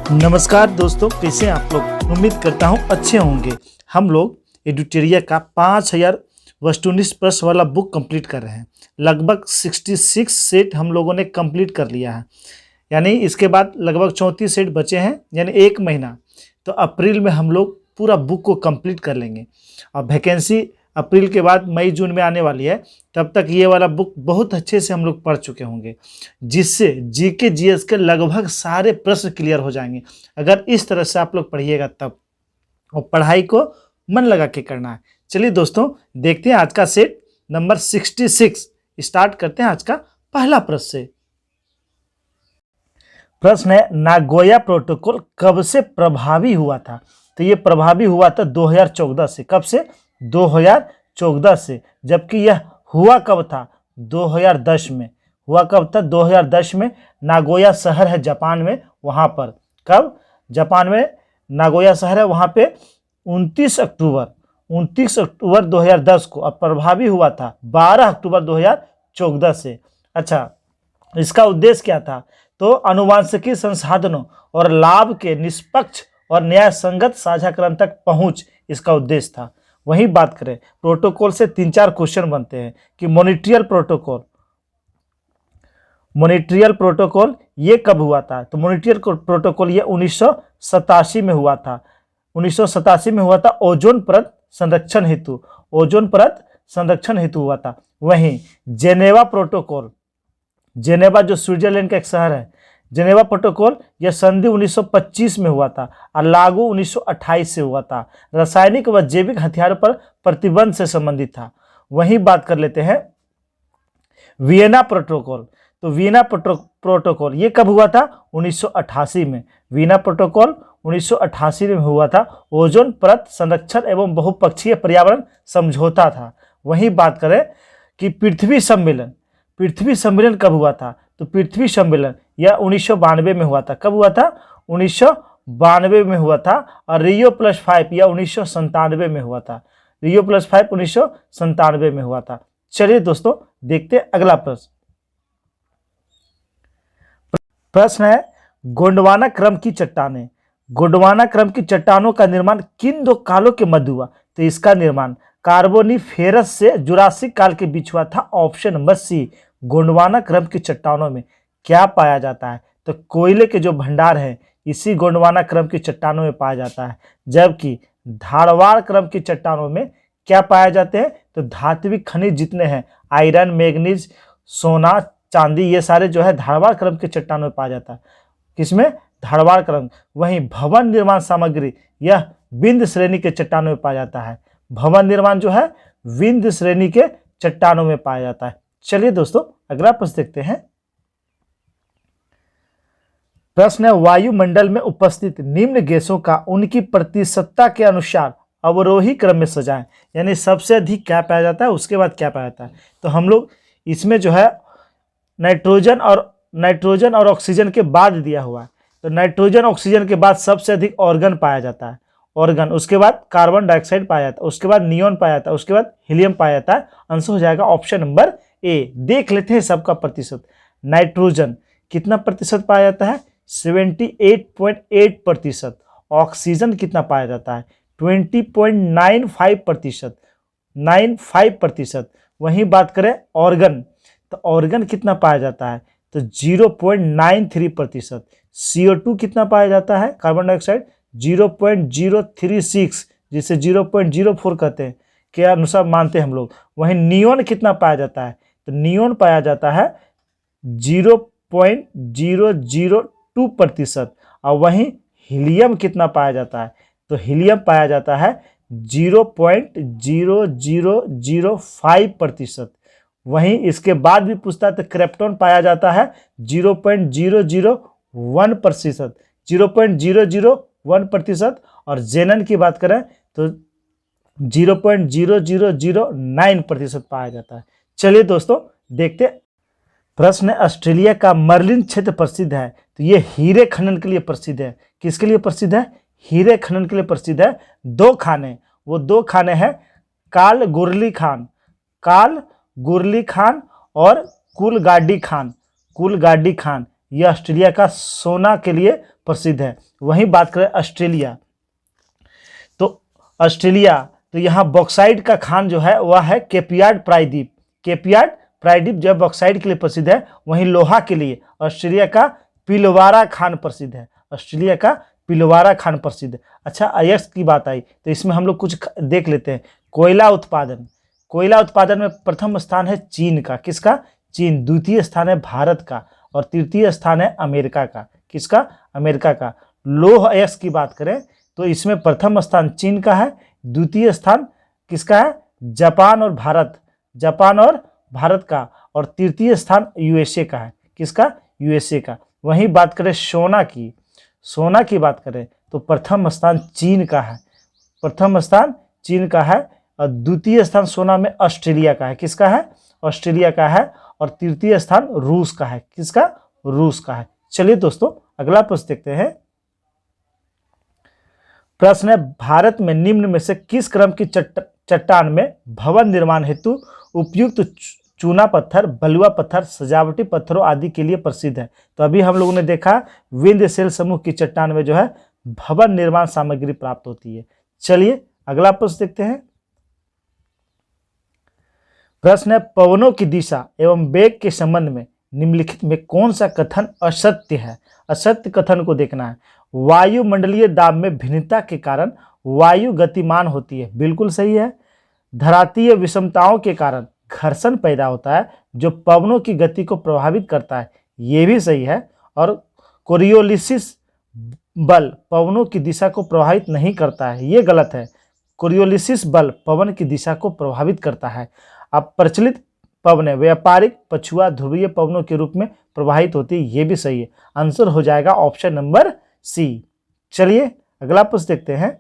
नमस्कार दोस्तों, कैसे हैं आप लोग। उम्मीद करता हूं अच्छे होंगे। हम लोग एडुटेरिया का 5000 वस्तुनिष्ठ प्रश्न वाला बुक कंप्लीट कर रहे हैं। लगभग 66 सेट हम लोगों ने कंप्लीट कर लिया है, यानी इसके बाद लगभग 34 सेट बचे हैं, यानी 1 महीना। तो अप्रैल में हम लोग पूरा बुक को कंप्लीट कर लेंगे और वैकेंसी अप्रैल के बाद मई जून में आने वाली है। तब तक ये वाला बुक बहुत अच्छे से हम लोग पढ़ चुके होंगे, जिससे जीके जीएस के लगभग सारे प्रश्न क्लियर हो जाएंगे अगर इस तरह से आप लोग पढ़िएगा तब। और पढ़ाई को मन लगा के करना है। चलिए दोस्तों, देखते हैं आज का सेट नंबर 66। स्टार्ट करते हैं आज का पहला प्रश्न से। प्रश्न है, नागोया प्रोटोकॉल कब से प्रभावी हुआ था। तो ये प्रभावी हुआ था 2014 से। कब से? 2014 से। जबकि यह हुआ कब था? 2010 में। हुआ कब था? 2010 में। नागोया शहर है जापान में, वहां पर। कब? जापान में नागोया शहर है, वहां पे 29 अक्टूबर 2010 को। और प्रभावी हुआ था 12 अक्टूबर 2014 से। अच्छा, इसका उद्देश्य क्या था? तो अनुवांशिकी संसाधनों और लाभ के निष्पक्ष और न्याय संगत साझाकरण तक पहुंच इसका उद्देश्य था। वहीं बात करें प्रोटोकॉल से 3-4 क्वेश्चन बनते हैं कि मॉनिट्रियल प्रोटोकॉल ये कब हुआ था। तो मॉनिट्रियल प्रोटोकॉल ये 1987 में हुआ था। 1987 में हुआ था, ओजोन परत संरक्षण हेतु हुआ था। वहीं जेनेवा जो स्विट्जरलैंड का एक शहर है, जेनेवा प्रोटोकॉल यह संधि 1925 में हुआ था और लागू 1928 से हुआ था। रासायनिक व जैविक हथियारों पर प्रतिबंध से संबंधित था। वहीं बात कर लेते हैं वियना प्रोटोकॉल। तो वियना प्रोटोकॉल ये कब हुआ था? 1988 में। वियना प्रोटोकॉल 1988 में हुआ था। ओजोन परत संरक्षण एवं बहुपक्षीय पर्यावरण समझौता था। वहीं बात करें कि पृथ्वी सम्मेलन कब हुआ था। तो पृथ्वी सम्मेलन यह 1992 में हुआ था। कब हुआ था? 1992 में हुआ था। और रियो प्लस 5 यह 1997 में हुआ था। रियो प्लस 5 1997 में हुआ था। चलिए दोस्तों, देखते हैं अगला प्रश्न। प्रश्न है, गोंडवाना क्रम की चट्टानों का निर्माण किन 2 कालों के मध्य हुआ। तो इसका निर्माण कार्बोनिफेरस से जुरासिक काल के बीच हुआ था। ऑप्शन नंबर सी। गोंडवाना क्रम की चट्टानों में क्या पाया जाता है? तो कोयले के जो भंडार हैं इसी गोंडवाना क्रम की चट्टानों में पाया जाता है। जबकि धारवाड़ क्रम की चट्टानों में क्या पाए जाते हैं? तो धात्विक खनिज जितने हैं, आयरन, मैग्नीज, सोना, चांदी, ये सारे जो है धारवाड़ क्रम के चट्टानों में पाया जाता है। किसमें? धारवाड़ क्रम। वहीं भवन निर्माण सामग्री यह विंध्य श्रेणी के चट्टानों में पाया जाता है। भवन निर्माण जो है विंध्य श्रेणी के चट्टानों में पाया जाता है। चलिए दोस्तों, अगला प्रश्न देखते हैं। प्रश्न है, वायुमंडल में उपस्थित निम्न गैसों का उनकी प्रतिशतता के अनुसार अवरोही क्रम में सजाएं। यानी सबसे अधिक क्या पाया जाता है, उसके बाद क्या पाया जाता है। तो हम लोग इसमें जो है नाइट्रोजन और ऑक्सीजन के बाद दिया हुआ है। तो नाइट्रोजन ऑक्सीजन के बाद सबसे अधिक ऑर्गन पाया जाता है। ऑर्गन, उसके बाद कार्बन डाइऑक्साइड पाया जाता है, उसके बाद नियोन पाया जाता है, उसके बाद हीलियम पाया जाता है। आंसर हो जाएगा ऑप्शन नंबर ए। देख लेते हैं सबका प्रतिशत। नाइट्रोजन कितना प्रतिशत पाया जाता है? 78.8%। ऑक्सीजन कितना पाया जाता है? 20.95%। वहीं बात करें ऑर्गन, तो ऑर्गन कितना पाया जाता है? तो 0.93%। CO2 कितना पाया जाता है? कार्बन डाइऑक्साइड 0.036, जिसे 0.04 कहते हैं के अनुसार मानते हैं हम लोग। वहीं नियोन कितना पाया जाता है? तो नियोन पाया जाता है 0.002%। और वहीं हीलियम कितना पाया जाता है? तो हीलियम पाया जाता है 0.0005%। वहीं इसके बाद भी पूछता है तो क्रिप्टॉन पाया जाता है 0.001%। 0.001%। और जेनन की बात करें तो 0.0009% पाया जाता है। चलिए दोस्तों, देखते। प्रश्न है, ऑस्ट्रेलिया का मर्लिन क्षेत्र प्रसिद्ध है। तो ये हीरे खनन के लिए प्रसिद्ध है। किसके लिए प्रसिद्ध है? हीरे खनन के लिए प्रसिद्ध है। 2 खाने, वो 2 खाने हैं काल गुरली खान और कुलगाडी खान। यह ऑस्ट्रेलिया का सोना के लिए प्रसिद्ध है। वहीं बात करें ऑस्ट्रेलिया, तो ऑस्ट्रेलिया, तो यहाँ बॉक्साइट का खान जो है वह है केपियार्ड प्रायद्वीप। केपियार्ड प्रायद्वीप जो है बॉक्साइट के लिए प्रसिद्ध है। वहीं लोहा के लिए ऑस्ट्रेलिया का पिलवारा खान प्रसिद्ध है। ऑस्ट्रेलिया का पिलवारा खान प्रसिद्ध है। अच्छा, अयस्क की बात आई तो इसमें हम लोग कुछ देख लेते हैं। कोयला उत्पादन, कोयला उत्पादन में प्रथम स्थान है चीन का। किसका? चीन। द्वितीय स्थान है भारत का और तृतीय स्थान है अमेरिका का। किसका? अमेरिका का। लौह अयस्क की बात करें तो इसमें प्रथम स्थान चीन का है, द्वितीय स्थान किसका है? जापान और भारत, जापान और भारत का, और तृतीय स्थान यूएसए का है। किसका? यूएसए का। वहीं बात करें सोना की, सोना की बात करें तो प्रथम स्थान चीन का है, प्रथम स्थान चीन का है और द्वितीय स्थान सोना में ऑस्ट्रेलिया का है। किसका है? ऑस्ट्रेलिया का है। और तृतीय स्थान रूस का है। किसका? रूस का है। चलिए दोस्तों अगला प्रश्न देखते हैं। प्रश्न है, भारत में निम्न में से किस क्रम की चट्टान में भवन निर्माण हेतु उपयुक्त चूना पत्थर, बलुआ पत्थर, सजावटी पत्थरों आदि के लिए प्रसिद्ध है? तो अभी हम लोगों ने देखा विंध्यशैल समूह की चट्टान में जो है भवन निर्माण सामग्री प्राप्त होती है। चलिए अगला प्रश्न देखते हैं। प्रश्न है, पवनों की दिशा एवं वेग के संबंध में निम्नलिखित में कौन सा कथन असत्य है? असत्य कथन को देखना है। वायुमंडलीय दाब में भिन्नता के कारण वायु गतिमान होती है, बिल्कुल सही है। धरातीय विषमताओं के कारण घर्षण पैदा होता है जो पवनों की गति को प्रभावित करता है, ये भी सही है। और कोरियोलिसिस बल पवनों की दिशा को प्रभावित नहीं करता है, ये गलत है। कोरियोलिसिस बल पवन की दिशा को प्रभावित करता है। अब प्रचलित पवनें व्यापारिक पछुआ ध्रुवीय पवनों के रूप में प्रवाहित होती है, ये भी सही है। आंसर हो जाएगा ऑप्शन नंबर सी। चलिए अगला प्रश्न देखते हैं।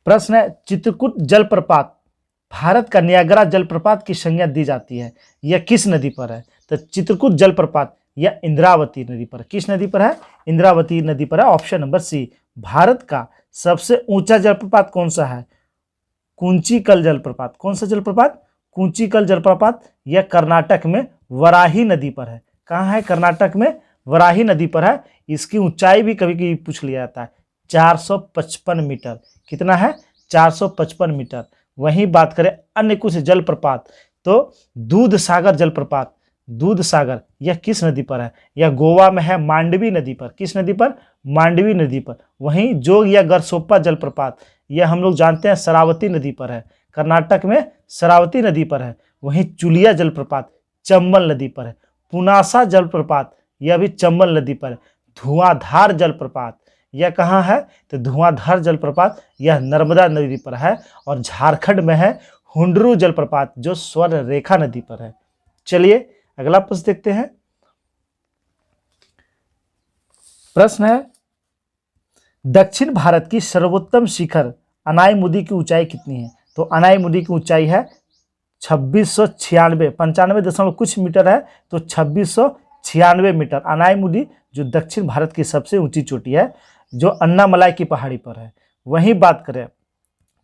प्रश्न है, चित्रकूट जलप्रपात भारत का नियाग्रा जलप्रपात की संज्ञा दी जाती है, यह किस नदी पर है? तो चित्रकूट जलप्रपात यह इंद्रावती नदी पर। किस नदी पर है? इंद्रावती नदी पर है। ऑप्शन नंबर सी। भारत का सबसे ऊंचा जलप्रपात कौन सा है? कुंचिकल जलप्रपात। कौन सा जलप्रपात? कुंचिकल जलप्रपात। यह कर्नाटक में वराही नदी पर है। कहाँ है? कर्नाटक में वराही नदी पर है। इसकी ऊंचाई भी कभी कभी पूछ लिया जाता है, 455 मीटर। कितना है? 455 मीटर। वहीं बात करें अन्य कुछ जलप्रपात तो दूध सागर जलप्रपात, दूध सागर यह किस नदी पर है? यह गोवा में है, मांडवी नदी पर। किस नदी पर? मांडवी नदी पर। वहीं जोग या गरसोप्पा जलप्रपात यह हम लोग जानते हैं शरावती नदी पर है, कर्नाटक में शरावती नदी पर है। वहीं चुलिया जलप्रपात चंबल नदी पर है। पुनासा जलप्रपात यह भी चंबल नदी पर है। धुआंधार जलप्रपात यह कहाँ है? तो धुआंधार जलप्रपात यह नर्मदा नदी पर है। और झारखंड में है हुंडरू जलप्रपात जो स्वर्ण रेखा नदी पर है। चलिए अगला प्रश्न देखते हैं। प्रश्न है, दक्षिण भारत की सर्वोत्तम शिखर अनाईमुदी की ऊंचाई कितनी है? तो अनाईमुदी की ऊंचाई है 2696, 95 दशमलव कुछ मीटर है, तो 2696 मीटर अनाईमुदी जो दक्षिण भारत की सबसे ऊंची चोटी है, जो अन्नामलाई की पहाड़ी पर है। वहीं बात करें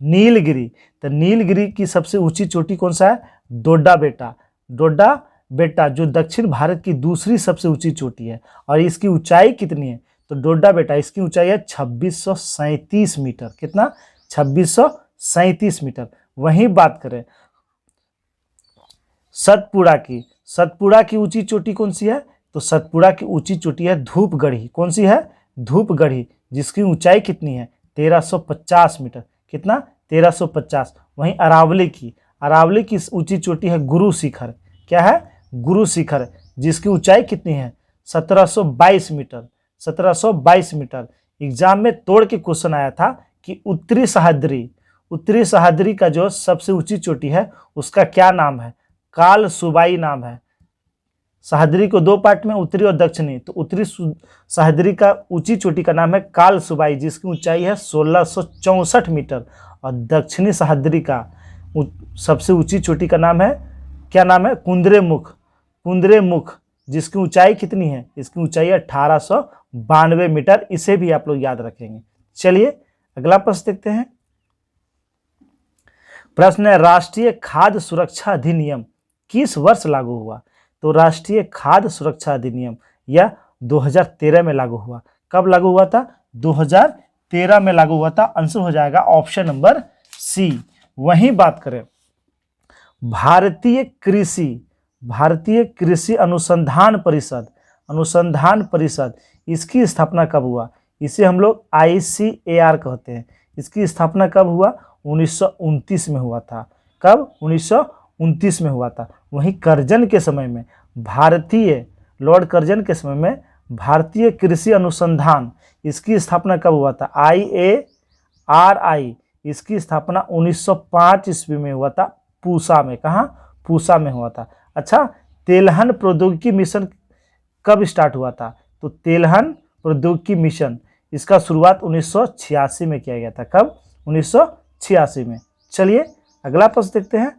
नीलगिरी, तो नीलगिरी की सबसे ऊंची चोटी कौन सा है? डोडा बेटा, डोडा बेटा जो दक्षिण भारत की दूसरी सबसे ऊंची चोटी है। और इसकी ऊंचाई कितनी है? तो डोडा बेटा इसकी ऊंचाई है 2637 मीटर। कितना? 2637 मीटर। वहीं बात करें सतपुड़ा की, सतपुड़ा की ऊंची चोटी कौन सी है? तो सतपुड़ा की ऊंची चोटी है धूपगढ़ी। कौन सी है? धूपगढ़ी, जिसकी ऊंचाई कितनी है? 1350 मीटर। कितना? 1350। वहीं अरावली की, अरावली की ऊंची चोटी है गुरु शिखर। क्या है? गुरु शिखर, जिसकी ऊंचाई कितनी है? 1722 मीटर। 1722 मीटर। एग्जाम में तोड़ के क्वेश्चन आया था कि उत्तरी सह्याद्री, उत्तरी सह्याद्री का जो सबसे ऊंची चोटी है उसका क्या नाम है? काल सुबाई नाम है। सह्याद्री को दो पार्ट में, उत्तरी और दक्षिणी, तो उत्तरी सह्याद्री का ऊंची चोटी का नाम है काल सुबाई, जिसकी ऊंचाई है 1664 मीटर। और दक्षिणी सह्याद्री का सबसे ऊंची चोटी का नाम है, क्या नाम है? कुंद्रेमुख, कुंद्रेमुख, जिसकी ऊंचाई कितनी है? इसकी ऊंचाई है 1892 मीटर। इसे भी आप लोग याद रखेंगे। चलिए अगला प्रश्न देखते हैं। प्रश्न है, राष्ट्रीय खाद्य सुरक्षा अधिनियम किस वर्ष लागू हुआ? तो राष्ट्रीय खाद्य सुरक्षा अधिनियम यह 2013 में लागू हुआ। कब लागू हुआ था? 2013 में लागू हुआ था। आंसर हो जाएगा ऑप्शन नंबर सी। वहीं बात करें भारतीय कृषि अनुसंधान परिषद, इसकी स्थापना कब हुआ? इसे हम लोग ICAR कहते हैं। इसकी स्थापना कब हुआ? 1929 में हुआ था। कब? 1929 में हुआ था। वहीं करजन के समय में लॉर्ड कर्जन के समय में भारतीय कृषि अनुसंधान, इसकी स्थापना कब हुआ था? IARI, इसकी स्थापना 1905 ईस्वी में हुआ था, पूसा में। कहाँ? पूसा में हुआ था। अच्छा, तेलहन प्रौद्योगिकी मिशन कब स्टार्ट हुआ था? तो तेलहन प्रौद्योगिकी मिशन, इसका शुरुआत 1986 में किया गया था। कब? 1986 में। चलिए अगला प्रश्न देखते हैं।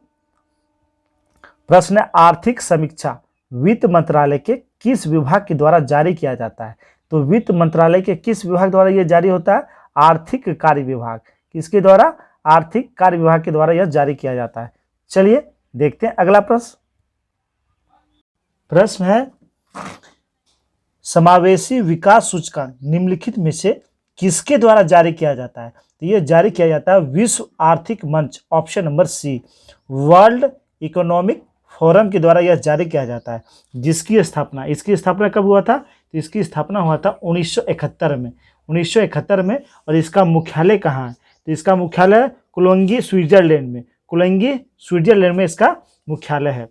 प्रश्न है, आर्थिक समीक्षा वित्त मंत्रालय के किस विभाग के द्वारा जारी किया जाता है? तो वित्त मंत्रालय के किस विभाग द्वारा यह जारी होता है? आर्थिक कार्य विभाग। किसके द्वारा? आर्थिक कार्य विभाग के द्वारा यह जारी किया जाता है। चलिए देखते हैं अगला प्रश्न। प्रश्न है, समावेशी विकास सूचकांक निम्नलिखित में से किसके द्वारा जारी किया जाता है? तो यह जारी किया जाता है विश्व आर्थिक मंच, option number C, world economic forum के द्वारा यह जारी किया जाता है। इसकी स्थापना कब हुआ था? तो इसकी स्थापना हुआ था 1971 में। और इसका मुख्यालय कहाँ है? तो इसका मुख्यालय कोलोंगी, स्विट्जरलैंड में इसका मुख्यालय है।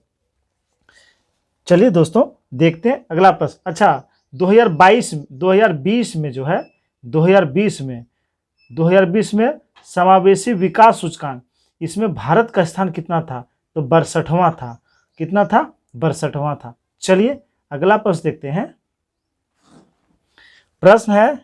चलिए दोस्तों देखते हैं अगला प्रश्न। अच्छा, 2020 में जो है 2020 में समावेशी विकास सूचकांक, इसमें भारत का स्थान कितना था? तो 62वां था। कितना था? 62वां था। चलिए अगला प्रश्न देखते हैं। प्रश्न है,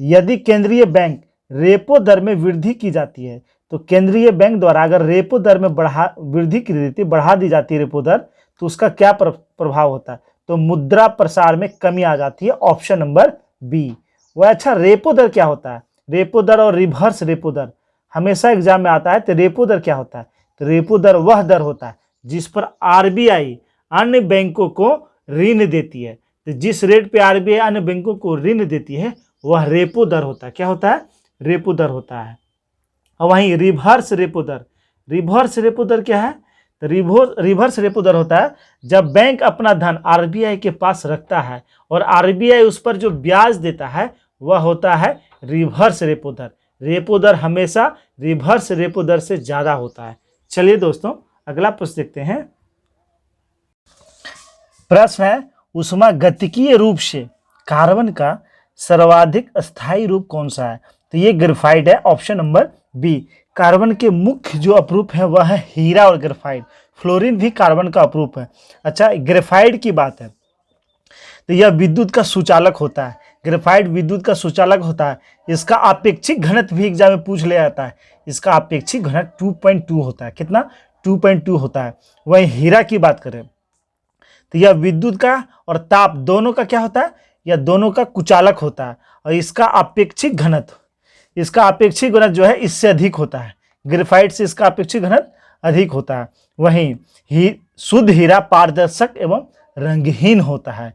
यदि केंद्रीय बैंक रेपो दर में वृद्धि की जाती है, तो केंद्रीय बैंक द्वारा अगर रेपो दर में वृद्धि की दी, बढ़ा दी जाती है रेपो दर, तो उसका क्या प्रभाव होता है? तो मुद्रा प्रसार में कमी आ जाती है, ऑप्शन नंबर बी। वह अच्छा, रेपो दर क्या होता है? रेपो दर और रिवर्स रेपो दर हमेशा एग्जाम में आता है। तो रेपो दर क्या होता है? तो रेपो दर वह दर होता है जिस पर RBI अन्य बैंकों को ऋण देती है। तो जिस रेट पे RBI अन्य बैंकों को ऋण देती है वह रेपो दर होता है। क्या होता है? रेपो दर होता है। और वहीं रिवर्स रेपो दर क्या है? तो रिवर्स रेपो दर होता है जब बैंक अपना धन RBI के पास रखता है और RBI उस पर जो ब्याज देता है वह होता है रिवर्स रेपो दर। रेपो दर हमेशा रिवर्स रेपो दर से ज़्यादा होता है। चलिए दोस्तों अगला प्रश्न देखते हैं। प्रश्न है, ऊष्मागतिकीय रूप से कार्बन का सर्वाधिक स्थायी रूप कौन सा है? तो ये ग्रेफाइट है, ऑप्शन नंबर बी। कार्बन के मुख्य जो अपरूप है वह है हीरा और ग्रेफाइट। फ्लोरीन भी कार्बन का अपरूप है। अच्छा, ग्रेफाइट की बात है तो यह विद्युत का सुचालक होता है। ग्रेफाइट विद्युत का सुचालक होता है। इसका अपेक्षिक घनत्व भी एग्जाम में पूछ ले जाता है। इसका अपेक्षिक घनत्व 2.2 होता है। कितना? 2.2 होता है। वहीं हीरा की बात करें तो यह विद्युत का और ताप दोनों का क्या होता है? यह दोनों का कुचालक होता है। और इसका अपेक्षिक घनत्व जो है इससे अधिक होता है। ग्रेफाइट से इसका अपेक्षिक घनत्व अधिक होता है। वहीं शुद्ध हीरा पारदर्शक एवं रंगहीन होता है।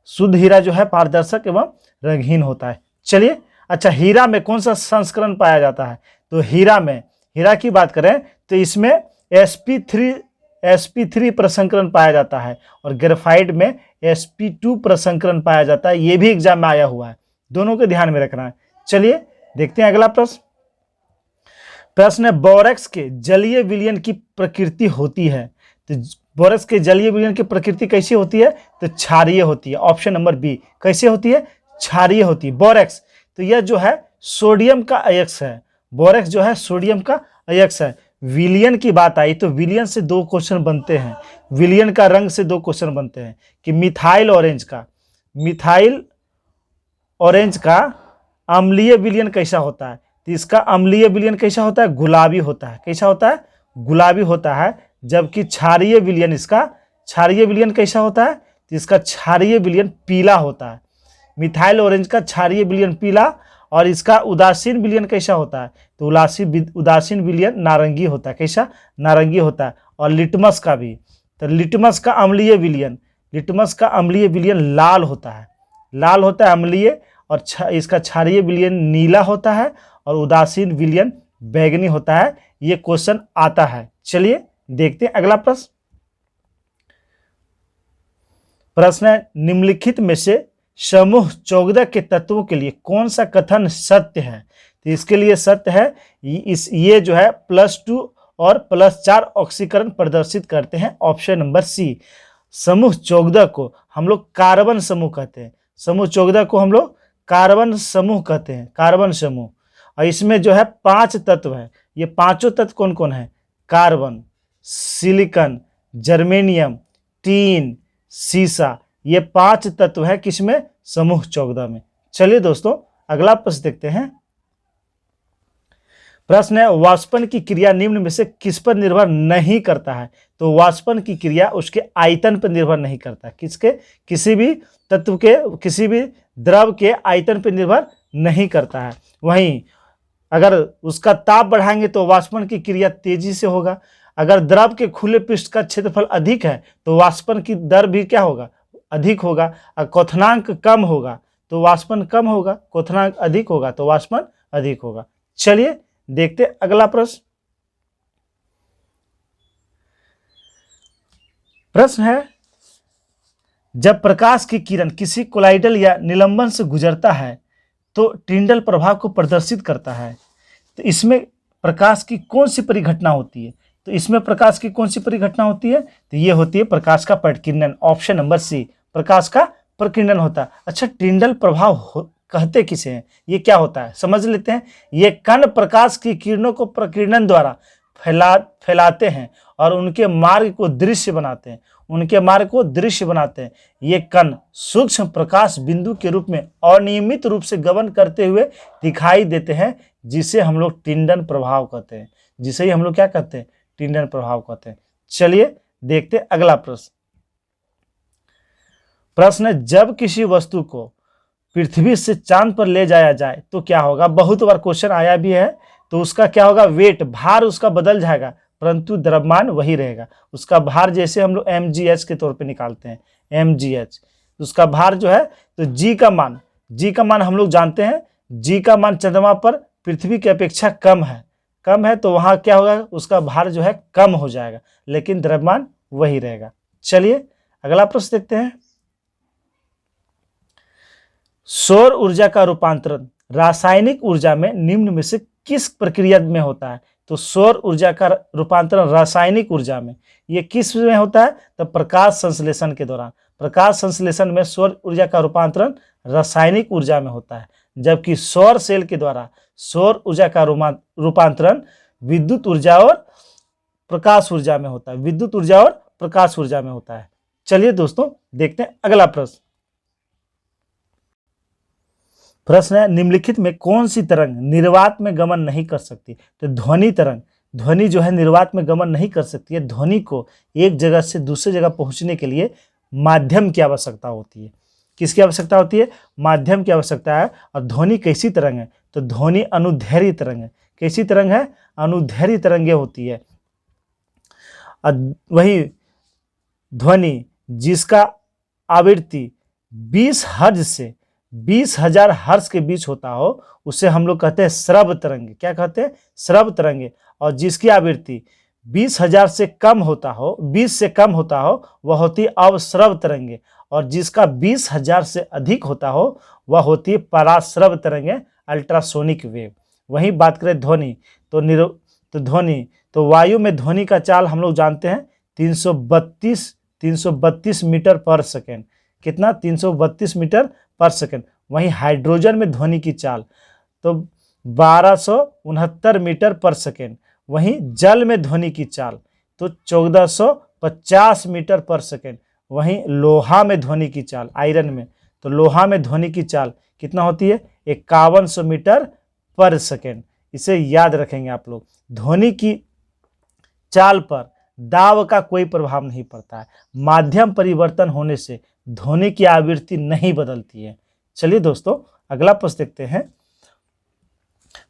शुद्ध हीरा जो है पारदर्शक एवं रंगहीन होता है। चलिए अच्छा, हीरा में कौन सा संस्करण पाया जाता है? तो हीरा की बात करें तो इसमें sp3 प्रसंस्करण पाया जाता है और ग्रेफाइट में sp2 प्रसंस्करण पाया जाता है। ये भी एग्जाम में आया हुआ है, दोनों को ध्यान में रखना है। चलिए देखते हैं अगला प्रश्न। प्रश्न है, बोरेक्स के जलीय विलयन की प्रकृति होती है। तो बोरेक्स के जलीय विलयन की प्रकृति कैसी होती है? तो क्षारीय होती है, ऑप्शन नंबर बी। कैसे होती है? क्षारीय होती है। बोरेक्स तो यह जो है सोडियम का अयस्क है। बोरेक्स जो है सोडियम का अयस्क है। विलयन की बात आई तो विलयन से 2 क्वेश्चन बनते हैं। विलयन का रंग से 2 क्वेश्चन बनते हैं कि मिथाइल ऑरेंज का अम्लीय विलयन कैसा होता है? तो इसका अम्लीय विलयन कैसा होता है? गुलाबी होता है। कैसा होता है? गुलाबी होता है। जबकि क्षारीय विलयन कैसा होता है? तो इसका क्षारीय विलयन पीला होता है। मिथाइल ऑरेंज का क्षारीय विलयन पीला और इसका उदासीन विलयन कैसा होता है? तो उदासीन विलयन नारंगी होता है। कैसा? नारंगी होता है। और लिटमस का भी तो लिटमस का अम्लीय विलयन, लिटमस का अम्लीय विलयन लाल होता है, लाल होता है अम्लीय, और इसका क्षारीय विलयन नीला होता है, और उदासीन विलयन बैंगनी होता है। ये क्वेश्चन आता है। चलिए देखते हैं अगला प्रश्न। प्रश्न है, निम्नलिखित में से समूह 14 के तत्वों के लिए कौन सा कथन सत्य है? तो इसके लिए सत्य है ये जो है +2 और +4 ऑक्सीकरण प्रदर्शित करते हैं। Option number C. समूह 14 को हम लोग कार्बन समूह कहते हैं, समूह 14 को हम लोग कार्बन समूह कहते हैं, कार्बन समूह। और इसमें जो है 5 तत्व है। ये पांचों तत्व कौन कौन है? कार्बन, सिलिकॉन, जर्मेनियम, टीन, सीसा, ये 5 तत्व है किसमें? समूह 14 में। चलिए दोस्तों अगला प्रश्न देखते हैं। प्रश्न है, वाष्पन की क्रिया निम्न में से किस पर निर्भर नहीं करता है? तो वाष्पन की क्रिया उसके आयतन पर निर्भर नहीं करता। किसके? किसी भी तत्व के, किसी भी द्रव के आयतन पर निर्भर नहीं करता है। वहीं अगर उसका ताप बढ़ाएंगे तो वाष्पन की क्रिया तेजी से होगा। अगर द्रव के खुले पृष्ठ का क्षेत्रफल अधिक है तो वाष्पन की दर भी क्या होगा? अधिक होगा। और क्वथनांक कम होगा तो वाष्पन कम होगा, क्वथनांक अधिक होगा तो वाष्पन अधिक होगा। चलिए देखते अगला प्रश्न। प्रश्न है, जब प्रकाश की किरण किसी कोलाइडल या निलंबन से गुजरता है तो टिंडल प्रभाव को प्रदर्शित करता है। तो इसमें प्रकाश की कौन सी परिघटना होती है? तो इसमें प्रकाश की कौन सी परिघटना होती है? तो ये होती है प्रकाश का प्रकीर्णन। ऑप्शन नंबर सी, प्रकाश का प्रकीर्णन होता है। अच्छा, टिंडल प्रभाव कहते किसे हैं? ये क्या होता है समझ लेते हैं। ये कण प्रकाश की किरणों को प्रकीर्णन द्वारा फैलाते हैं और उनके मार्ग को दृश्य बनाते हैं, उनके मार्ग को दृश्य बनाते हैं। ये कण सूक्ष्म प्रकाश बिंदु के रूप में अनियमित रूप से गमन करते हुए दिखाई देते हैं, जिसे हम लोग टिंडल प्रभाव कहते हैं, जिसे हम लोग क्या कहते हैं? टिंडल प्रभाव कहते हैं। चलिए देखते अगला प्रश्न। प्रश्न है, जब किसी वस्तु को पृथ्वी से चांद पर ले जाया जाए तो क्या होगा? बहुत बार क्वेश्चन आया भी है। तो उसका क्या होगा? वेट, भार उसका बदल जाएगा परंतु द्रव्यमान वही रहेगा। उसका भार जैसे हम लोग mgh के तौर पे निकालते हैं, mgh, उसका भार जो है, तो g का मान हम लोग जानते हैं। g का मान चंद्रमा पर पृथ्वी की अपेक्षा कम है, तो वहां क्या होगा? उसका भार जो है कम हो जाएगा, लेकिन द्रव्यमान वही रहेगा। चलिए अगला प्रश्न देखते हैं। सौर ऊर्जा का रूपांतरण रासायनिक ऊर्जा में निम्न में से किस प्रक्रिया में होता है? तो सौर ऊर्जा का रूपांतरण रासायनिक ऊर्जा में, ये किस में होता है? तो प्रकाश संश्लेषण के दौरान। प्रकाश संश्लेषण में सौर ऊर्जा का रूपांतरण रासायनिक ऊर्जा में होता है, जबकि सौर सेल के द्वारा सौर ऊर्जा का रूपांतरण विद्युत ऊर्जा और प्रकाश ऊर्जा में होता है, विद्युत ऊर्जा और प्रकाश ऊर्जा में होता है। चलिए दोस्तों देखते हैं अगला प्रश्न। प्रश्न है, निम्नलिखित में कौन सी तरंग निर्वात में गमन नहीं कर सकती? तो ध्वनि तरंग, ध्वनि जो है निर्वात में गमन नहीं कर सकती है। ध्वनि को एक जगह से दूसरी जगह पहुंचने के लिए माध्यम की आवश्यकता होती है। किसकी आवश्यकता होती है? माध्यम की आवश्यकता है। और ध्वनि कैसी तरंग है? तो ध्वनि अनुदैर्घ्य तरंग है। कैसी तरंग है? अनुदैर्घ्य तरंगे होती है। वही ध्वनि जिसका आवृत्ति 20 हर्ट्ज से 20,000 हर्ट्ज के बीच होता हो उसे हम लोग कहते हैं श्रव्य तरंगे। क्या कहते हैं? श्रव्य तरंगे। और जिसकी आवृत्ति 20,000 से कम होता हो, 20 से कम होता हो, वह होती है अवश्रव्य तरंगे। और जिसका 20,000 से अधिक होता हो वह होती है पराश्रव्य तरंगे, अल्ट्रासोनिक वेव। वहीं बात करें ध्वनि, तो ध्वनि, तो वायु में ध्वनि का चाल हम लोग जानते हैं 332 मीटर पर सेकेंड। कितना? 332 मीटर पर सेकेंड। वहीं हाइड्रोजन में ध्वनि की चाल तो 1269 मीटर पर सेकेंड। वहीं जल में ध्वनि की चाल तो 1450 मीटर पर सेकेंड। वहीं लोहा में ध्वनि की चाल, आयरन में, तो लोहा में ध्वनि की चाल कितना होती है? 5100 मीटर पर सेकेंड। इसे याद रखेंगे आप लोग। ध्वनि की चाल पर दाब का कोई प्रभाव नहीं पड़ता है। माध्यम परिवर्तन होने से ध्वनि की आवृत्ति नहीं बदलती है। चलिए दोस्तों अगला प्रश्न देखते हैं।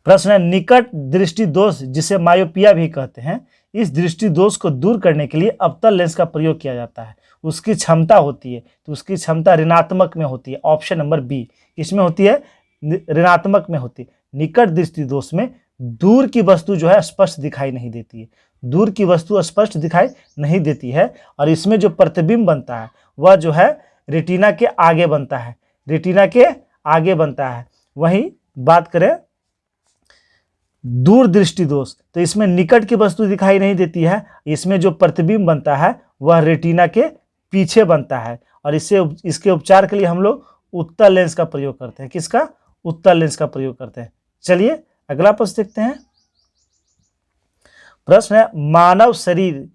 प्रश्न है, निकट दृष्टि दोष जिसे मायोपिया भी कहते हैं, इस दृष्टि दोष को दूर करने के लिए अवतल लेंस का प्रयोग किया जाता है। उसकी क्षमता होती है, तो उसकी क्षमता ऋणात्मक में होती है। ऑप्शन नंबर बी, किसमें होती है? ऋणात्मक में होती है। निकट दृष्टि दोष में दूर की वस्तु जो है स्पष्ट दिखाई नहीं देती है, दूर की वस्तु स्पष्ट दिखाई नहीं देती है, और इसमें जो प्रतिबिंब बनता है वह जो है रेटिना के आगे बनता है, रेटिना के आगे बनता है। वहीं बात करें दूर दृष्टि दोष, तो इसमें निकट की वस्तु दिखाई नहीं देती है, इसमें जो प्रतिबिंब बनता है वह रेटिना के पीछे बनता है, और इसके उपचार के लिए हम लोग उत्तल लेंस का प्रयोग करते हैं। किसका? उत्तल लेंस का प्रयोग करते हैं। चलिए अगला प्रश्न देखते हैं। प्रश्न है, मानव शरीर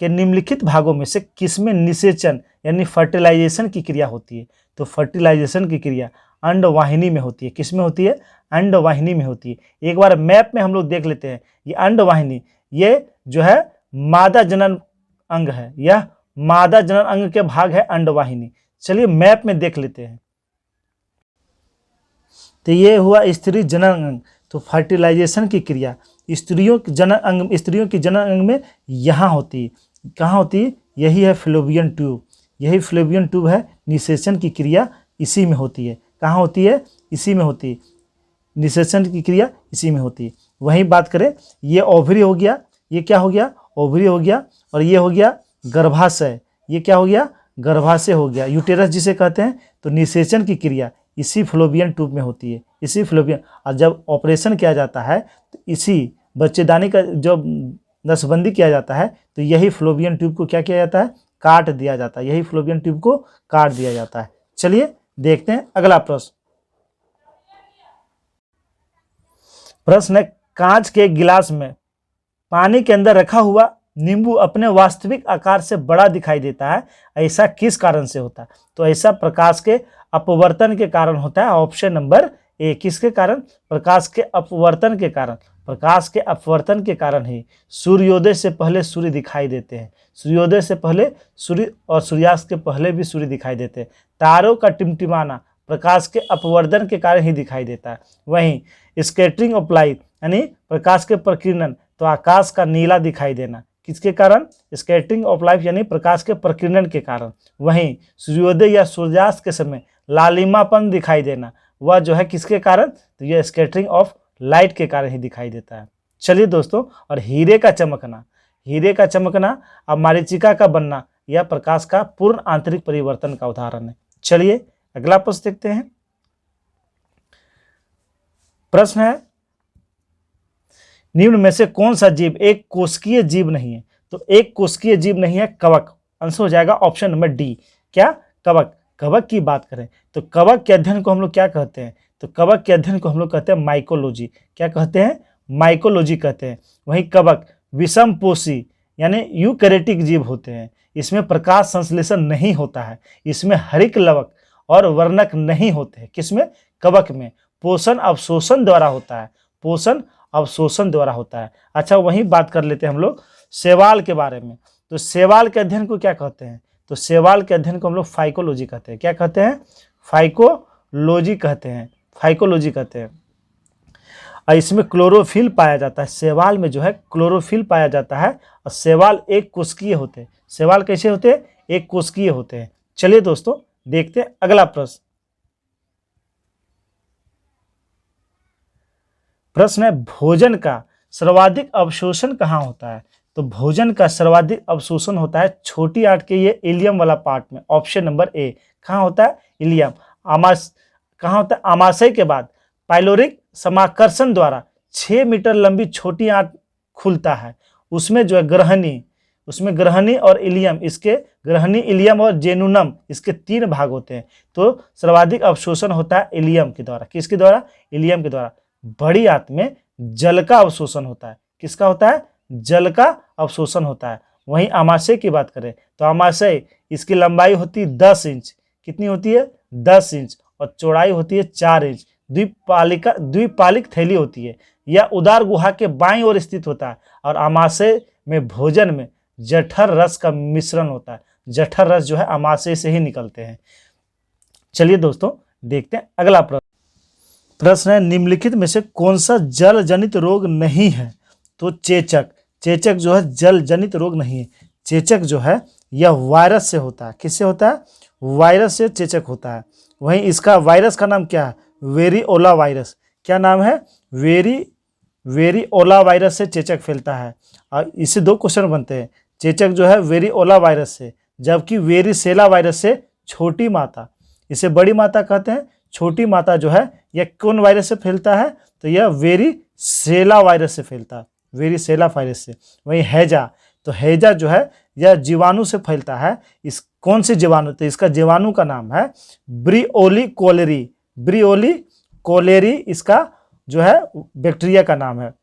के निम्नलिखित भागों में से किसमें निषेचन यानी फर्टिलाइजेशन की क्रिया होती है? तो फर्टिलाइजेशन की क्रिया अंडवाहिनी में होती है। किसमें होती है? अंडवाहिनी में होती है। एक बार मैप में हम लोग देख लेते हैं। ये अंडवाहिनी, ये जो है मादा जनन अंग है, यह मादा जनन अंग के भाग है अंडवाहिनी। चलिए मैप में देख लेते हैं। तो ये हुआ स्त्री जनन अंग। तो फर्टिलाइजेशन की क्रिया स्त्रियों की जनन अंग में यहाँ होती है। कहाँ होती है? यही है फ्लोबियन ट्यूब, यही फ्लोबियन ट्यूब है। निषेचन की क्रिया इसी में होती है। कहाँ होती है? इसी में होती है। निषेचन की क्रिया इसी में होती है। वहीं बात करें, ये ओवरी हो गया, ये क्या हो गया? ओवरी हो गया, और ये हो गया गर्भाशय। ये क्या हो गया? गर्भाशय हो गया, यूटेरस जिसे कहते हैं। तो निषेचन की क्रिया इसी फ्लोबियन ट्यूब में होती है, इसी फ्लोबियन। और जब ऑपरेशन किया जाता है तो इसी बच्चेदानी का जब नसबंदी किया जाता है तो यही फ्लोबियन ट्यूब को क्या किया जाता है? काट दिया जाता है, यही फ्लोबियन ट्यूब को काट दिया जाता है। चलिए देखते हैं अगला प्रश्न। प्रश्न है, कांच के गिलास में पानी के अंदर रखा हुआ नींबू अपने वास्तविक आकार से बड़ा दिखाई देता है, ऐसा किस कारण से होता है? तो ऐसा प्रकाश के अपवर्तन के कारण होता है। Option number A. किसके कारण? प्रकाश के अपवर्तन के कारण। प्रकाश के अपवर्तन के कारण ही सूर्योदय से पहले सूर्य दिखाई देते हैं, सूर्योदय से पहले सूर्य और सूर्यास्त के पहले भी सूर्य दिखाई देते हैं। तारों का टिमटिमाना प्रकाश के अपवर्तन के कारण ही दिखाई देता है। वहीं स्कैटरिंग ऑफ लाइट यानी प्रकाश के प्रकीर्णन, तो आकाश का नीला दिखाई देना किसके कारण? स्कैटरिंग ऑफ लाइट यानी प्रकाश के प्रकीर्णन के कारण। वहीं सूर्योदय या सूर्यास्त के समय लालिमापन दिखाई देना, वह जो है किसके कारण? तो यह स्कैटरिंग ऑफ लाइट के कारण ही दिखाई देता है। चलिए दोस्तों, और हीरे का चमकना, हीरे का चमकना और मरीचिका का बनना, यह प्रकाश का पूर्ण आंतरिक परिवर्तन का उदाहरण है। चलिए अगला प्रश्न देखते हैं। प्रश्न है, निम्न में से कौन सा जीव एक कोशिकीय जीव नहीं है? तो एक कोशिकीय जीव नहीं है कवक। आंसर हो जाएगा ऑप्शन नंबर डी। क्या? कवक। कवक की बात करें तो कवक के अध्ययन को हम लोग क्या कहते हैं? तो कवक के अध्ययन को हम लोग कहते हैं माइकोलॉजी। क्या कहते हैं? माइकोलॉजी कहते हैं। वहीं कवक विषमपोषी यानी यूकैरियोटिक जीव होते हैं। इसमें प्रकाश संश्लेषण नहीं होता है, इसमें हरित लवक और वर्णक नहीं होते हैं। किसमें? कवक में। पोषण अवशोषण द्वारा होता है, पोषण अवशोषण द्वारा होता है। अच्छा, वहीं बात कर लेते हैं हम लोग शैवाल के बारे में। तो शैवाल के अध्ययन को क्या कहते हैं? तो शैवाल के अध्ययन को हम लोग फाइकोलॉजी कहते हैं। क्या कहते हैं? फाइकोलॉजी कहते हैं, फाइकोलॉजी कहते हैं। और इसमें क्लोरोफिल पाया जाता है, शैवाल में जो है क्लोरोफिल पाया जाता है। और शैवाल एक कोशिकीय होते हैं। शैवाल कैसे होते हैं? एक कोशिकीय होते हैं। चलिए दोस्तों देखते हैं अगला प्रश्न। प्रश्न है, भोजन का सर्वाधिक अवशोषण कहाँ होता है? तो भोजन का सर्वाधिक अवशोषण होता है छोटी आंत के ये इलियम वाला पार्ट में। Option number A. कहाँ होता है? इलियम। कहाँ होता है? आमाशय के बाद पाइलोरिक समाकर्षण द्वारा 6 मीटर लंबी छोटी आंत खुलता है, उसमें जो है ग्रहणी, उसमें ग्रहणी और इलियम, इसके ग्रहणी, इलियम और जेनुनम, इसके 3 भाग होते हैं। तो सर्वाधिक अवशोषण होता है इलियम के द्वारा। किसके द्वारा? इलियम के द्वारा। बड़ी आंत में जल का अवशोषण होता है। किसका होता है? जल का अवशोषण होता है। वहीं आमाशय की बात करें तो आमाशय, इसकी लंबाई होती है 10 इंच। कितनी होती है? 10 इंच। और चौड़ाई होती है 4 इंच। द्विपालिक थैली होती है। यह उदार गुहा के बाईं ओर स्थित होता है। और आमाशय में भोजन में जठर रस का मिश्रण होता है। जठर रस जो है आमाशय से ही निकलते हैं। चलिए दोस्तों देखते हैं अगला प्रश्न। प्रश्न है, निम्नलिखित में से कौन सा जल जनित रोग नहीं है? तो चेचक। चेचक जो है जल जनित रोग नहीं है। चेचक जो है यह वायरस से होता है। किससे होता है? वायरस से चेचक होता है। वहीं इसका वायरस का नाम क्या है? वेरिओला वायरस। क्या नाम है? वेरिओला वायरस से चेचक फैलता है। और इससे 2 क्वेश्चन बनते हैं। चेचक जो है वेरिओला वायरस से, जबकि वेरिसेला वायरस से छोटी माता। इसे बड़ी माता कहते हैं। छोटी माता जो है यह कौन वायरस से फैलता है? तो यह वेरिसेला वायरस से फैलता है, वेरिसेला वायरस से। वहीं हैजा, तो हैजा जो है यह जीवाणु से फैलता है। इस कौन से जीवाणु? तो इसका जीवाणु का नाम है ब्रिओली कोलेरी। ब्रिओली कोलेरी इसका जो है बैक्टीरिया का नाम है।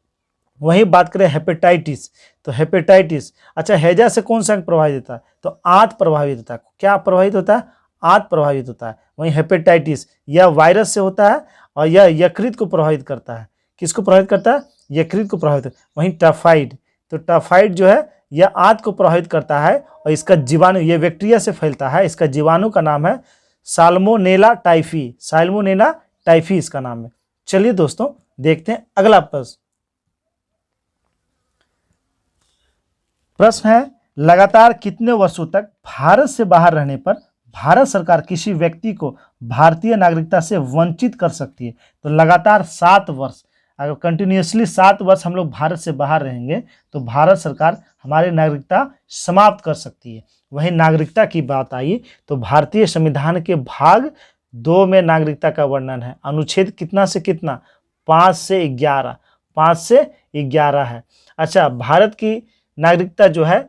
वहीं बात करें हेपेटाइटिस, तो हेपेटाइटिस, अच्छा हैजा से कौन सा अंग प्रभावित होता है? तो आंत प्रभावित होता है। क्या प्रभावित होता है? आंत प्रभावित होता है। वहीं हेपेटाइटिस यह वायरस से होता है और यह यकृत को प्रभावित करता है। किसको प्रभावित करता है? यकृत को प्रभावित। वहीं टाइफाइड, तो टाइफाइड जो है यह आंत को प्रभावित करता है और इसका जीवाणु, यह बैक्टीरिया से फैलता है। इसका जीवाणु का नाम है साल्मोनेला टाइफी। साल्मोनेला टाइफी इसका नाम है। चलिए दोस्तों देखते हैं अगला प्रश्न। प्रश्न है, लगातार कितने वर्षों तक भारत से बाहर रहने पर भारत सरकार किसी व्यक्ति को भारतीय नागरिकता से वंचित कर सकती है? तो लगातार 7 वर्ष, अगर कंटिन्यूसली 7 वर्ष हम लोग भारत से बाहर रहेंगे तो भारत सरकार हमारी नागरिकता समाप्त कर सकती है। वहीं नागरिकता की बात आई तो भारतीय संविधान के भाग 2 में नागरिकता का वर्णन है। अनुच्छेद कितना से कितना? 5 से 11, 5 से 11 है। अच्छा, भारत की नागरिकता जो है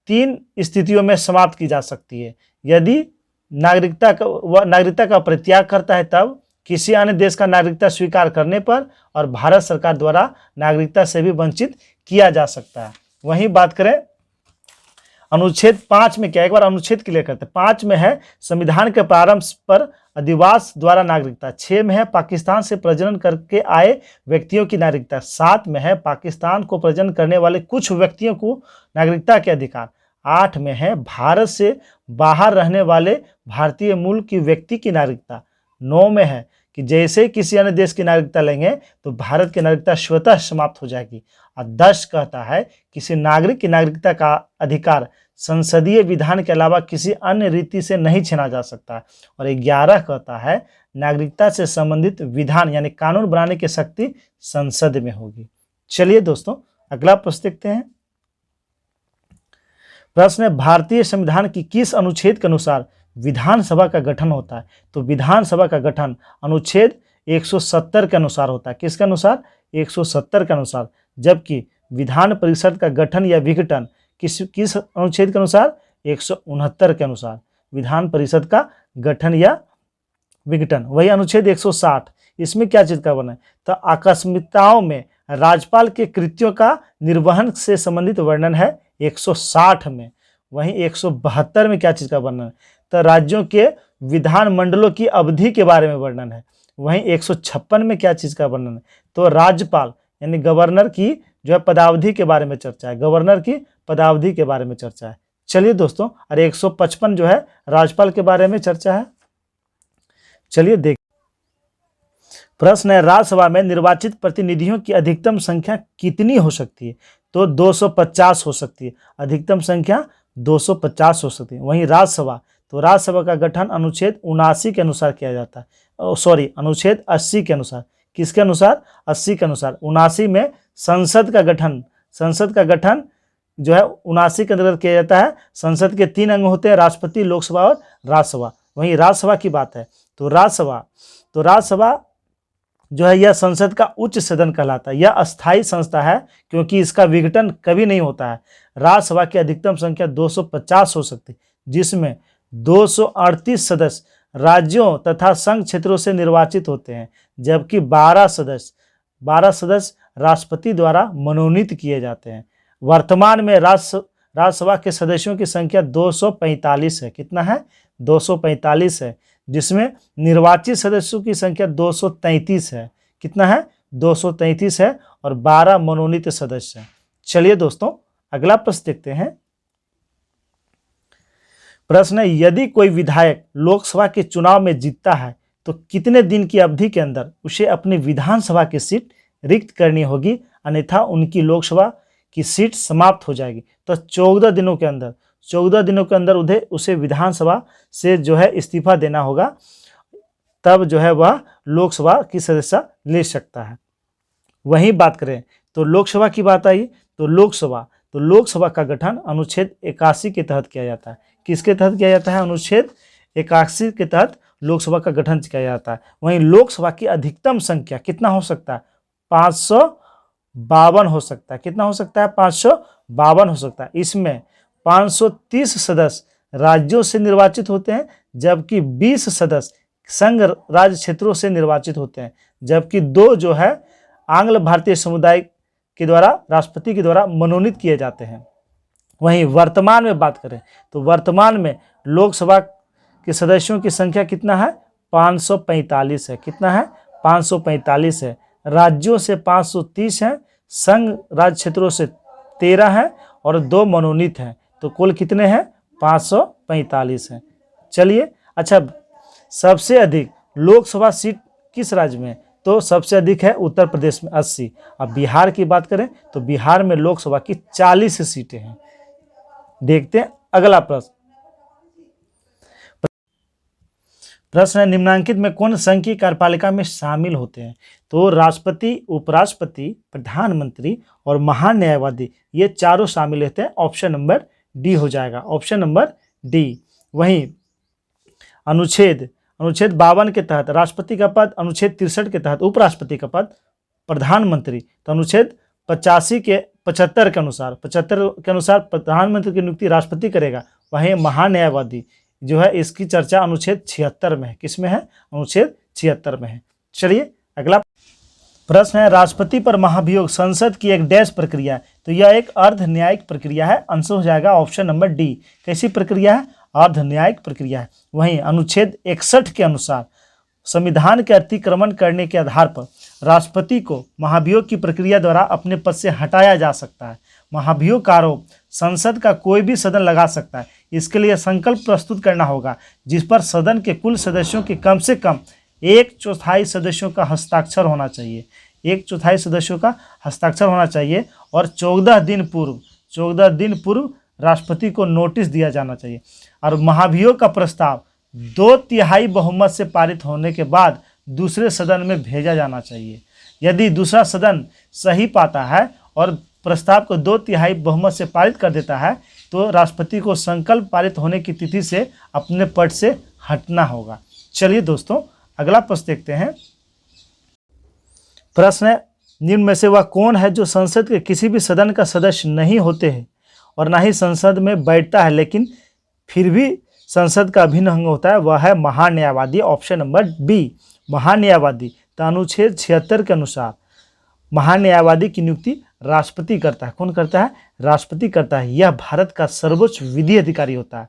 3 स्थितियों में समाप्त की जा सकती है। यदि नागरिकता का परित्याग करता है तब, किसी अन्य देश का नागरिकता स्वीकार करने पर, और भारत सरकार द्वारा नागरिकता से भी वंचित किया जा सकता है। वहीं बात करें अनुच्छेद 5 में क्या, एक बार अनुच्छेद क्लियर करते हैं। 5 में है संविधान के प्रारंभ पर अधिवास द्वारा नागरिकता। 6 में है पाकिस्तान से प्रजनन करके आए व्यक्तियों की नागरिकता। 7 में है पाकिस्तान को प्रजनन करने वाले कुछ व्यक्तियों को नागरिकता के अधिकार। 8 में है भारत से बाहर रहने वाले भारतीय मूल की व्यक्ति की नागरिकता। 9 में है कि जैसे किसी अन्य देश की नागरिकता लेंगे तो भारत की नागरिकता स्वतः समाप्त हो जाएगी। और 10 कहता है किसी नागरिक की नागरिकता का अधिकार संसदीय विधान के अलावा किसी अन्य रीति से नहीं छीना जा सकता। और 11 कहता है नागरिकता से संबंधित विधान यानी कानून बनाने की शक्ति संसद में होगी। चलिए दोस्तों अगला प्रश्न देखते हैं। प्रश्न है, भारतीय संविधान की किस अनुच्छेद के अनुसार विधानसभा का गठन होता है? तो विधानसभा का गठन अनुच्छेद 170 के अनुसार होता है। किसके अनुसार? 170 के अनुसार। जबकि विधान परिषद का गठन या विघटन किस अनुच्छेद के अनुसार? 169 के अनुसार विधान परिषद का गठन या विघटन। वही अनुच्छेद 160, इसमें क्या चीज का वर्णन है? तो आकस्मिकताओं में राज्यपाल के कृत्यों का निर्वहन से संबंधित वर्णन है 160 में। वहीं 172 में क्या चीज का वर्णन है? तो राज्यों के विधानमंडलों की अवधि के बारे में वर्णन है। वहीं 156 में क्या चीज का वर्णन है? तो राज्यपाल यानी गवर्नर की जो है पदावधि के बारे में चर्चा है। गवर्नर की पदावधि के बारे में चर्चा है। चलिए दोस्तों, और 155 जो है राज्यपाल के बारे में चर्चा है। चलिए देख, प्रश्न है, राज्यसभा में निर्वाचित प्रतिनिधियों की अधिकतम संख्या कितनी हो सकती है? तो 250 हो सकती है। अधिकतम संख्या 250 हो सकती है। वहीं राज्यसभा, तो राज्यसभा का गठन अनुच्छेद 79 के अनुसार किया जाता है। अनुच्छेद 80 के अनुसार। किसके अनुसार? 80 के अनुसार। 79 में संसद का गठन जो है 79 के अंतर्गत किया जाता है। संसद के 3 अंग होते हैं, राष्ट्रपति, लोकसभा और राज्यसभा। वहीं राज्यसभा की बात है तो राज्यसभा जो है यह संसद का उच्च सदन कहलाता है। यह अस्थायी संस्था है क्योंकि इसका विघटन कभी नहीं होता है। राज्यसभा की अधिकतम संख्या 250 हो सकती है, जिसमें 238 सदस्य राज्यों तथा संघ क्षेत्रों से निर्वाचित होते हैं, जबकि 12 सदस्य राष्ट्रपति द्वारा मनोनीत किए जाते हैं। वर्तमान में राज्यसभा के सदस्यों की संख्या 245 है। कितना है? 245 है, जिसमें निर्वाचित सदस्यों की संख्या 233 है। कितना है? 233 है और 12 मनोनीत सदस्य हैं। चलिए दोस्तों अगला प्रश्न देखते हैं। प्रश्न है, यदि कोई विधायक लोकसभा के चुनाव में जीतता है तो कितने दिन की अवधि के अंदर उसे अपनी विधानसभा की सीट रिक्त करनी होगी, अन्यथा उनकी लोकसभा की सीट समाप्त हो जाएगी, तो 14 दिनों के अंदर उसे विधानसभा से जो है इस्तीफा देना होगा, तब जो है वह लोकसभा की सदस्यता ले सकता है। वहीं बात करें तो लोकसभा की बात आई, तो लोकसभा का गठन अनुच्छेद 81 के तहत किया जाता है। किसके तहत किया जाता है? अनुच्छेद 81 के तहत लोकसभा का गठन किया जाता है। वहीं लोकसभा की अधिकतम संख्या कितना हो सकता है? 552 हो सकता है। कितना हो सकता है? 552 हो सकता है। इसमें 530 सदस्य राज्यों से निर्वाचित होते हैं, जबकि 20 सदस्य संघ राज्य क्षेत्रों से निर्वाचित होते हैं, जबकि 2 जो है आंग्ल भारतीय समुदाय के द्वारा राष्ट्रपति के द्वारा मनोनीत किए जाते हैं। वहीं वर्तमान में बात करें तो वर्तमान में लोकसभा के सदस्यों की संख्या कितना है? 545 है। कितना है? 545 है। राज्यों से 530 हैं, संघ राज्य क्षेत्रों से 13 हैं और 2 मनोनीत हैं, तो कुल कितने हैं? 545 हैं। चलिए, अच्छा, सबसे अधिक लोकसभा सीट किस राज्य में? तो सबसे अधिक है उत्तर प्रदेश में 80। अब बिहार की बात करें तो बिहार में लोकसभा की 40 सीटें हैं। देखते हैं अगला प्रश्न है, निम्नांकित में कौन संघ की कार्यपालिका में शामिल होते हैं? तो राष्ट्रपति, उपराष्ट्रपति, प्रधानमंत्री और महान्यायवादी, ये चारों शामिल होते हैं। ऑप्शन नंबर डी हो जाएगा, ऑप्शन नंबर डी। वहीं अनुच्छेद 52 के तहत राष्ट्रपति का पद, अनुच्छेद 63 के तहत उपराष्ट्रपति का पद, प्रधानमंत्री तो अनुच्छेद 75 के अनुसार प्रधानमंत्री की नियुक्ति राष्ट्रपति करेगा। वहीं महान्यायवादी जो है इसकी चर्चा अनुच्छेद 76 में है। किस में है? अनुच्छेद 76 में है। चलिए अगला प्रश्न है, राष्ट्रपति पर महाभियोग संसद की एक डैश प्रक्रिया है, तो यह एक अर्ध न्यायिक प्रक्रिया है। आंसर हो जाएगा ऑप्शन नंबर डी। कैसी प्रक्रिया है? अर्ध न्यायिक प्रक्रिया है। वहीं अनुच्छेद 61 के अनुसार संविधान के अतिक्रमण करने के आधार पर राष्ट्रपति को महाभियोग की प्रक्रिया द्वारा अपने पद से हटाया जा सकता है। महाभियोग का आरोप संसद का कोई भी सदन लगा सकता है। इसके लिए संकल्प प्रस्तुत करना होगा, जिस पर सदन के कुल सदस्यों के कम से कम 1/4 सदस्यों का हस्ताक्षर होना चाहिए। 1/4 सदस्यों का हस्ताक्षर होना चाहिए और 14 दिन पूर्व राष्ट्रपति को नोटिस दिया जाना चाहिए। और महाभियोग का प्रस्ताव 2/3 बहुमत से पारित होने के बाद दूसरे सदन में भेजा जाना चाहिए। यदि दूसरा सदन सही पाता है और प्रस्ताव को 2/3 बहुमत से पारित कर देता है, तो राष्ट्रपति को संकल्प पारित होने की तिथि से अपने पद से हटना होगा। चलिए दोस्तों अगला प्रश्न देखते हैं। प्रश्न है, निम्न में से वह कौन है जो संसद के किसी भी सदन का सदस्य नहीं होते हैं और ना ही संसद में बैठता है, लेकिन फिर भी संसद का अभिन्न अंग होता है? वह है महान्यायवादी। ऑप्शन नंबर बी, महान्यायवादी। तो अनुच्छेद 76 के अनुसार महान्यायवादी की नियुक्ति राष्ट्रपति करता है। कौन करता है? राष्ट्रपति करता है। यह भारत का सर्वोच्च विधि अधिकारी होता है।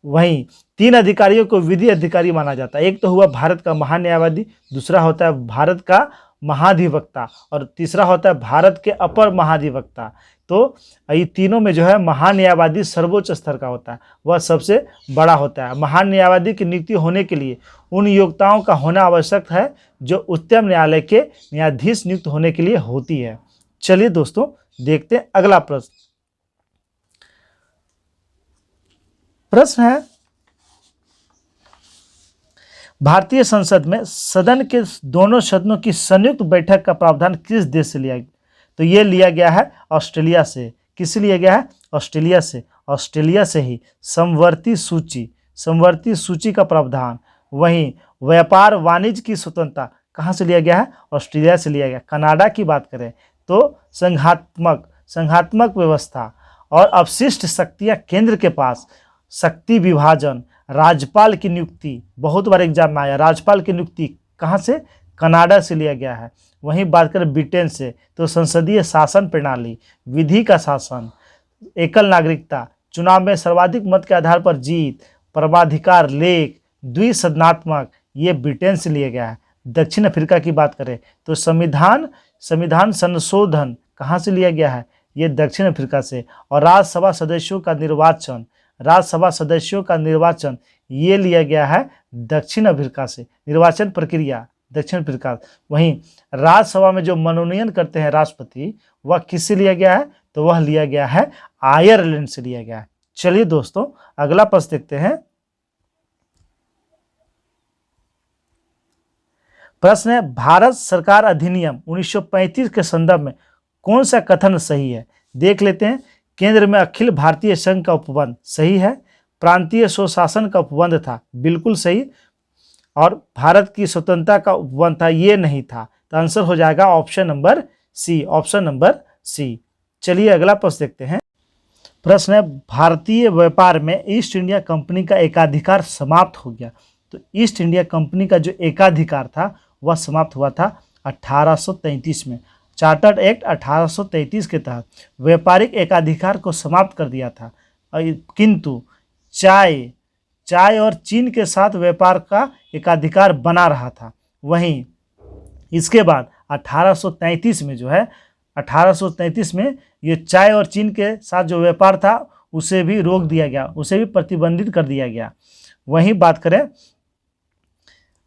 वहीं 3 अधिकारियों को विधि अधिकारी माना जाता है। एक तो हुआ भारत का महान्यायवादी, दूसरा होता है भारत का महाधिवक्ता और तीसरा होता है भारत के अपर महाधिवक्ता। तो ये तीनों में जो है महान्यायवादी सर्वोच्च स्तर का होता है, वह सबसे बड़ा होता है। महान्यायवादी की नियुक्ति होने के लिए उन योग्यताओं का होना आवश्यक है जो उच्चतम न्यायालय के न्यायाधीश नियुक्त होने के लिए होती है। चलिए दोस्तों देखते हैं अगला प्रश्न है, भारतीय संसद में सदन के दोनों सदनों की संयुक्त बैठक का प्रावधान किस देश से लिया गया? तो ये लिया गया है ऑस्ट्रेलिया से। किससे लिया गया है? ऑस्ट्रेलिया से। ऑस्ट्रेलिया से ही समवर्ती सूची का प्रावधान। वहीं व्यापार वाणिज्य की स्वतंत्रता कहाँ से लिया गया है? ऑस्ट्रेलिया से लिया गया। कनाडा की बात करें तो संघात्मक व्यवस्था और अवशिष्ट शक्तियाँ केंद्र के पास, शक्ति विभाजन, राज्यपाल की नियुक्ति, बहुत बार एग्जाम में आया, राज्यपाल की नियुक्ति कहाँ से? कनाडा से लिया गया है। वहीं बात करें ब्रिटेन से तो संसदीय शासन प्रणाली, विधि का शासन, एकल नागरिकता, चुनाव में सर्वाधिक मत के आधार पर जीत, परमाधिकार लेख, द्विसदनात्मक, ये ब्रिटेन से लिया गया है। दक्षिण अफ्रीका की बात करें तो संविधान संशोधन कहाँ से लिया गया है? ये दक्षिण अफ्रीका से। और राज्यसभा सदस्यों का निर्वाचन ये लिया गया है दक्षिण अफ्रीका से। निर्वाचन प्रक्रिया दक्षिण अफ्रीका। वहीं राज्यसभा में जो मनोनयन करते हैं राष्ट्रपति, वह किससे लिया गया है? तो वह लिया गया है आयरलैंड से लिया गया है। चलिए दोस्तों अगला प्रश्न देखते हैं। प्रश्न है भारत सरकार अधिनियम 1935 के संदर्भ में कौन सा कथन सही है? देख लेते हैं। केंद्र में अखिल भारतीय संघ का उपबंध सही है। प्रांतीय स्वशासन का उपबंध था, बिल्कुल सही। और भारत की स्वतंत्रता का उपबंध था, ये नहीं था। तो आंसर हो जाएगा option number C, option number C. चलिए अगला प्रश्न देखते हैं। प्रश्न है भारतीय व्यापार में ईस्ट इंडिया कंपनी का एकाधिकार समाप्त हो गया। तो ईस्ट इंडिया कंपनी का जो एकाधिकार था वह समाप्त हुआ था 1833 में। चार्टर्ड एक्ट 1833 के तहत व्यापारिक एकाधिकार को समाप्त कर दिया था, किंतु चाय और चीन के साथ व्यापार का एकाधिकार बना रहा था। वहीं इसके बाद 1833 में 1833 में ये चाय और चीन के साथ जो व्यापार था उसे भी रोक दिया गया, उसे भी प्रतिबंधित कर दिया गया। वहीं बात करें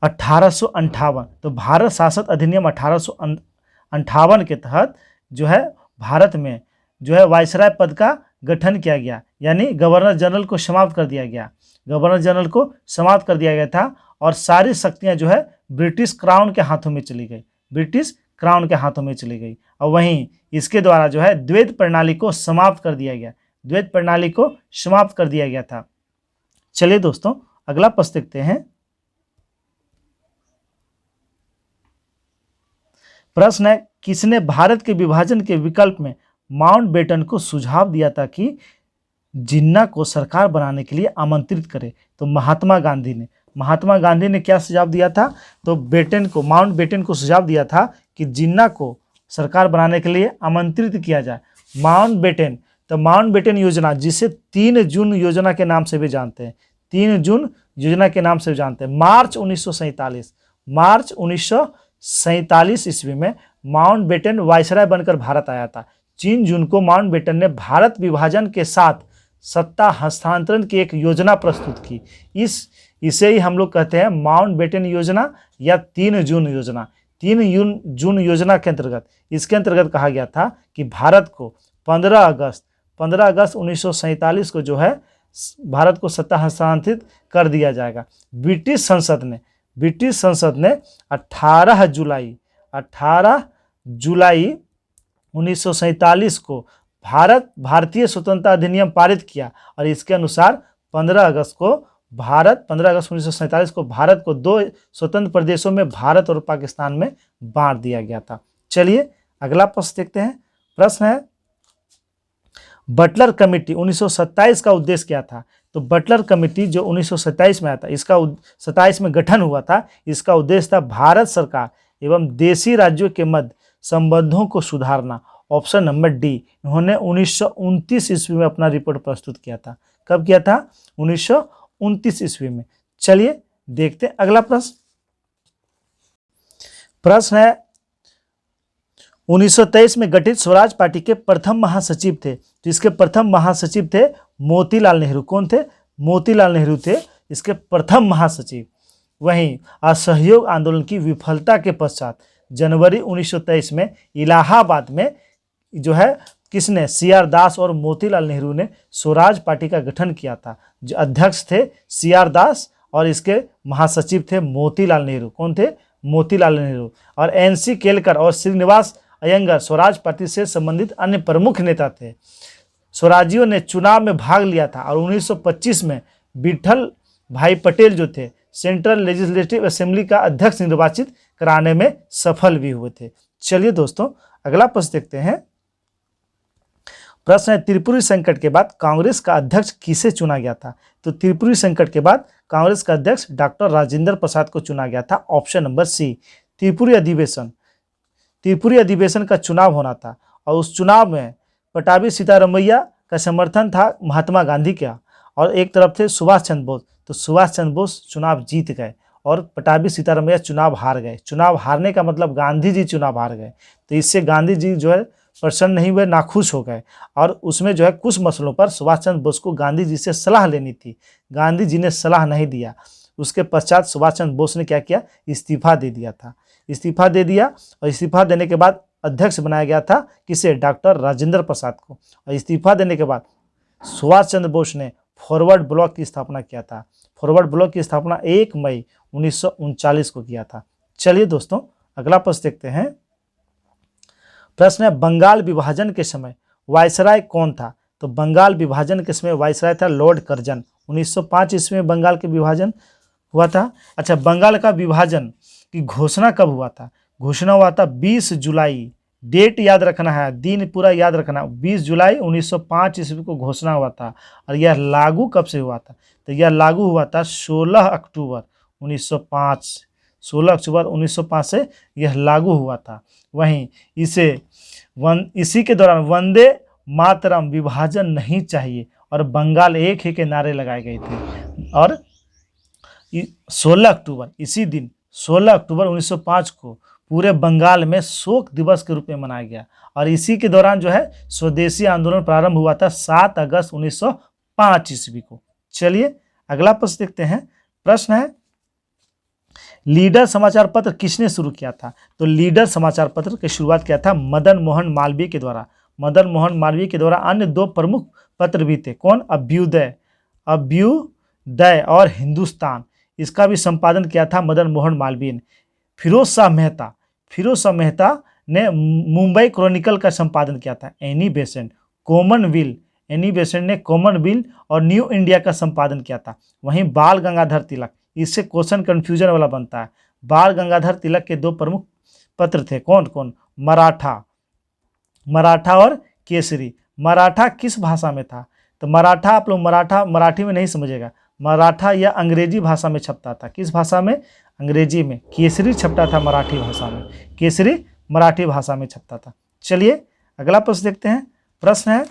1858, तो भारत शासन अधिनियम 1858 के तहत भारत में वायसराय पद का गठन किया गया, यानी गवर्नर जनरल को समाप्त कर दिया गया। गवर्नर जनरल को समाप्त कर दिया गया था और सारी शक्तियां ब्रिटिश क्राउन के हाथों में चली गई, ब्रिटिश क्राउन के हाथों में चली गई। और वहीं इसके द्वारा द्वैत प्रणाली को समाप्त कर दिया गया, द्वैत प्रणाली को समाप्त कर दिया गया था। चलिए दोस्तों अगला प्रश्न देखते हैं। प्रश्न है किसने भारत के विभाजन के विकल्प में माउंटबेटन को सुझाव दिया था कि जिन्ना को सरकार बनाने के लिए आमंत्रित करे? तो महात्मा गांधी ने क्या सुझाव दिया था? तो माउंटबेटन को सुझाव दिया था कि जिन्ना को सरकार बनाने के लिए आमंत्रित किया जाए। माउंटबेटन योजना, जिसे 3 जून योजना के नाम से भी जानते हैं, 3 जून योजना के नाम से भी जानते हैं। मार्च 1947 ईस्वी में माउंटबेटन वायसराय बनकर भारत आया था। 3 जून को माउंटबेटन ने भारत विभाजन के साथ सत्ता हस्तांतरण की एक योजना प्रस्तुत की। इसे ही हम लोग कहते हैं माउंटबेटन योजना या 3 जून योजना। 3 जून योजना के अंतर्गत इसके अंतर्गत कहा गया था कि भारत को 15 अगस्त 1947 को भारत को सत्ता हस्तांतरित कर दिया जाएगा। ब्रिटिश संसद ने 18 जुलाई 1947 को भारतीय स्वतंत्रता अधिनियम पारित किया और इसके अनुसार 15 अगस्त 1947 को भारत को 2 स्वतंत्र प्रदेशों में भारत और पाकिस्तान में बांट दिया गया था। चलिए अगला प्रश्न देखते हैं। प्रश्न है बटलर कमेटी 1927 का उद्देश्य क्या था? तो बटलर कमेटी जो 1927 में आया था, इसका 27 में गठन हुआ था, इसका उद्देश्य था भारत सरकार एवं देशी राज्यों के मध्य संबंधों को सुधारना। Option number D. इन्होंने 1929 ईस्वी में अपना रिपोर्ट प्रस्तुत किया था। कब किया था? 1929 ईस्वी में। चलिए देखते हैं अगला प्रश्न। प्रश्न है 1923 में गठित स्वराज पार्टी के प्रथम महासचिव थे, तो इसके प्रथम महासचिव थे मोतीलाल नेहरू। कौन थे? मोतीलाल नेहरू थे इसके प्रथम महासचिव। वहीं असहयोग आंदोलन की विफलता के पश्चात जनवरी 1923 में इलाहाबाद में किसने? सी.आर. दास और मोतीलाल नेहरू ने स्वराज पार्टी का गठन किया था। जो अध्यक्ष थे सी.आर. दास और इसके महासचिव थे मोतीलाल नेहरू। कौन थे? मोतीलाल नेहरू। और एन.सी. केलकर और श्रीनिवास अयंगर स्वराज पार्टी से संबंधित अन्य प्रमुख नेता थे। स्वराजियों ने चुनाव में भाग लिया था और 1925 में विठल भाई पटेल जो थे सेंट्रल लेजिस्लेटिव असेंबली का अध्यक्ष निर्वाचित कराने में सफल भी हुए थे। चलिए दोस्तों अगला प्रश्न देखते हैं। प्रश्न है त्रिपुरी संकट के बाद कांग्रेस का अध्यक्ष किसे चुना गया था? तो त्रिपुरी संकट के बाद कांग्रेस का अध्यक्ष डॉक्टर राजेंद्र प्रसाद को चुना गया था। ऑप्शन नंबर सी। त्रिपुरी अधिवेशन का चुनाव होना था और उस चुनाव में पटाभी सीतारमैया का समर्थन था महात्मा गांधी का और एक तरफ थे सुभाष चंद्र बोस। तो सुभाष चंद्र बोस चुनाव जीत गए और पटाभी सीतारमैया चुनाव हार गए। चुनाव हारने का मतलब गांधी जी चुनाव हार गए, तो इससे गांधी जी प्रसन्न नहीं हुए, नाखुश हो गए और उसमें कुछ मसलों पर सुभाष चंद्र बोस को गांधी जी से सलाह लेनी थी। गांधी जी ने सलाह नहीं दिया। उसके पश्चात सुभाष चंद्र बोस ने क्या किया? इस्तीफा दे दिया था। इस्तीफा दे दिया और इस्तीफा देने के बाद अध्यक्ष बनाया गया था, किसे? डॉक्टर राजेंद्र प्रसाद को। और इस्तीफा देने के बाद सुभाष चंद्र बोस ने फॉरवर्ड ब्लॉक की स्थापना किया था। फॉरवर्ड ब्लॉक की स्थापना 1 मई 1939 को किया था। चलिए दोस्तों, अगला प्रश्न देखते हैं। प्रश्न है, बंगाल विभाजन के समय वायसराय कौन था? तो बंगाल विभाजन के समय वायसराय था लॉर्ड कर्जन। 1905 ईस्वी में बंगाल के विभाजन हुआ था। अच्छा, बंगाल का विभाजन की घोषणा कब हुआ था? घोषणा हुआ था 20 जुलाई। डेट याद रखना है, दिन पूरा याद रखना। 20 जुलाई 1905 ईस्वी को घोषणा हुआ था। और यह लागू कब से हुआ था? तो यह लागू हुआ था 16 अक्टूबर 1905। 16 अक्टूबर 1905 से यह लागू हुआ था। वहीं इसी के दौरान वंदे मातरम, विभाजन नहीं चाहिए और बंगाल एक ही के नारे लगाए गए थे। और 16 अक्टूबर, इसी दिन 16 अक्टूबर 1905 को पूरे बंगाल में शोक दिवस के रूप में मनाया गया। और इसी के दौरान जो है स्वदेशी आंदोलन प्रारंभ हुआ था 7 अगस्त 1905 ईस्वी को। चलिए अगला प्रश्न देखते हैं। प्रश्न है, लीडर समाचार पत्र किसने शुरू किया था? तो लीडर समाचार पत्र की शुरुआत किया था मदन मोहन मालवीय के द्वारा। मदन मोहन मालवीय के द्वारा अन्य 2 प्रमुख पत्र भी थे। कौन? अभ्युदय और हिंदुस्तान। इसका भी संपादन किया था मदन मोहन मालवीय ने। फिरोज शाह मेहता ने मुंबई क्रॉनिकल का संपादन किया था। एनी बेसेंट ने कॉमनवेल्थ और न्यू इंडिया का संपादन किया था। वहीं बाल गंगाधर तिलक, इससे क्वेश्चन कंफ्यूजन वाला बनता है। बाल गंगाधर तिलक के 2 प्रमुख पत्र थे। कौन कौन? मराठा और केसरी। मराठा किस भाषा में था? तो मराठा, आप लोग मराठी में नहीं समझेगा। मराठा या अंग्रेजी भाषा में छपता था। किस भाषा में? अंग्रेजी में। केसरी छपता था मराठी भाषा में। केसरी मराठी भाषा में छपता था। चलिए अगला प्रश्न देखते हैं। प्रश्न है,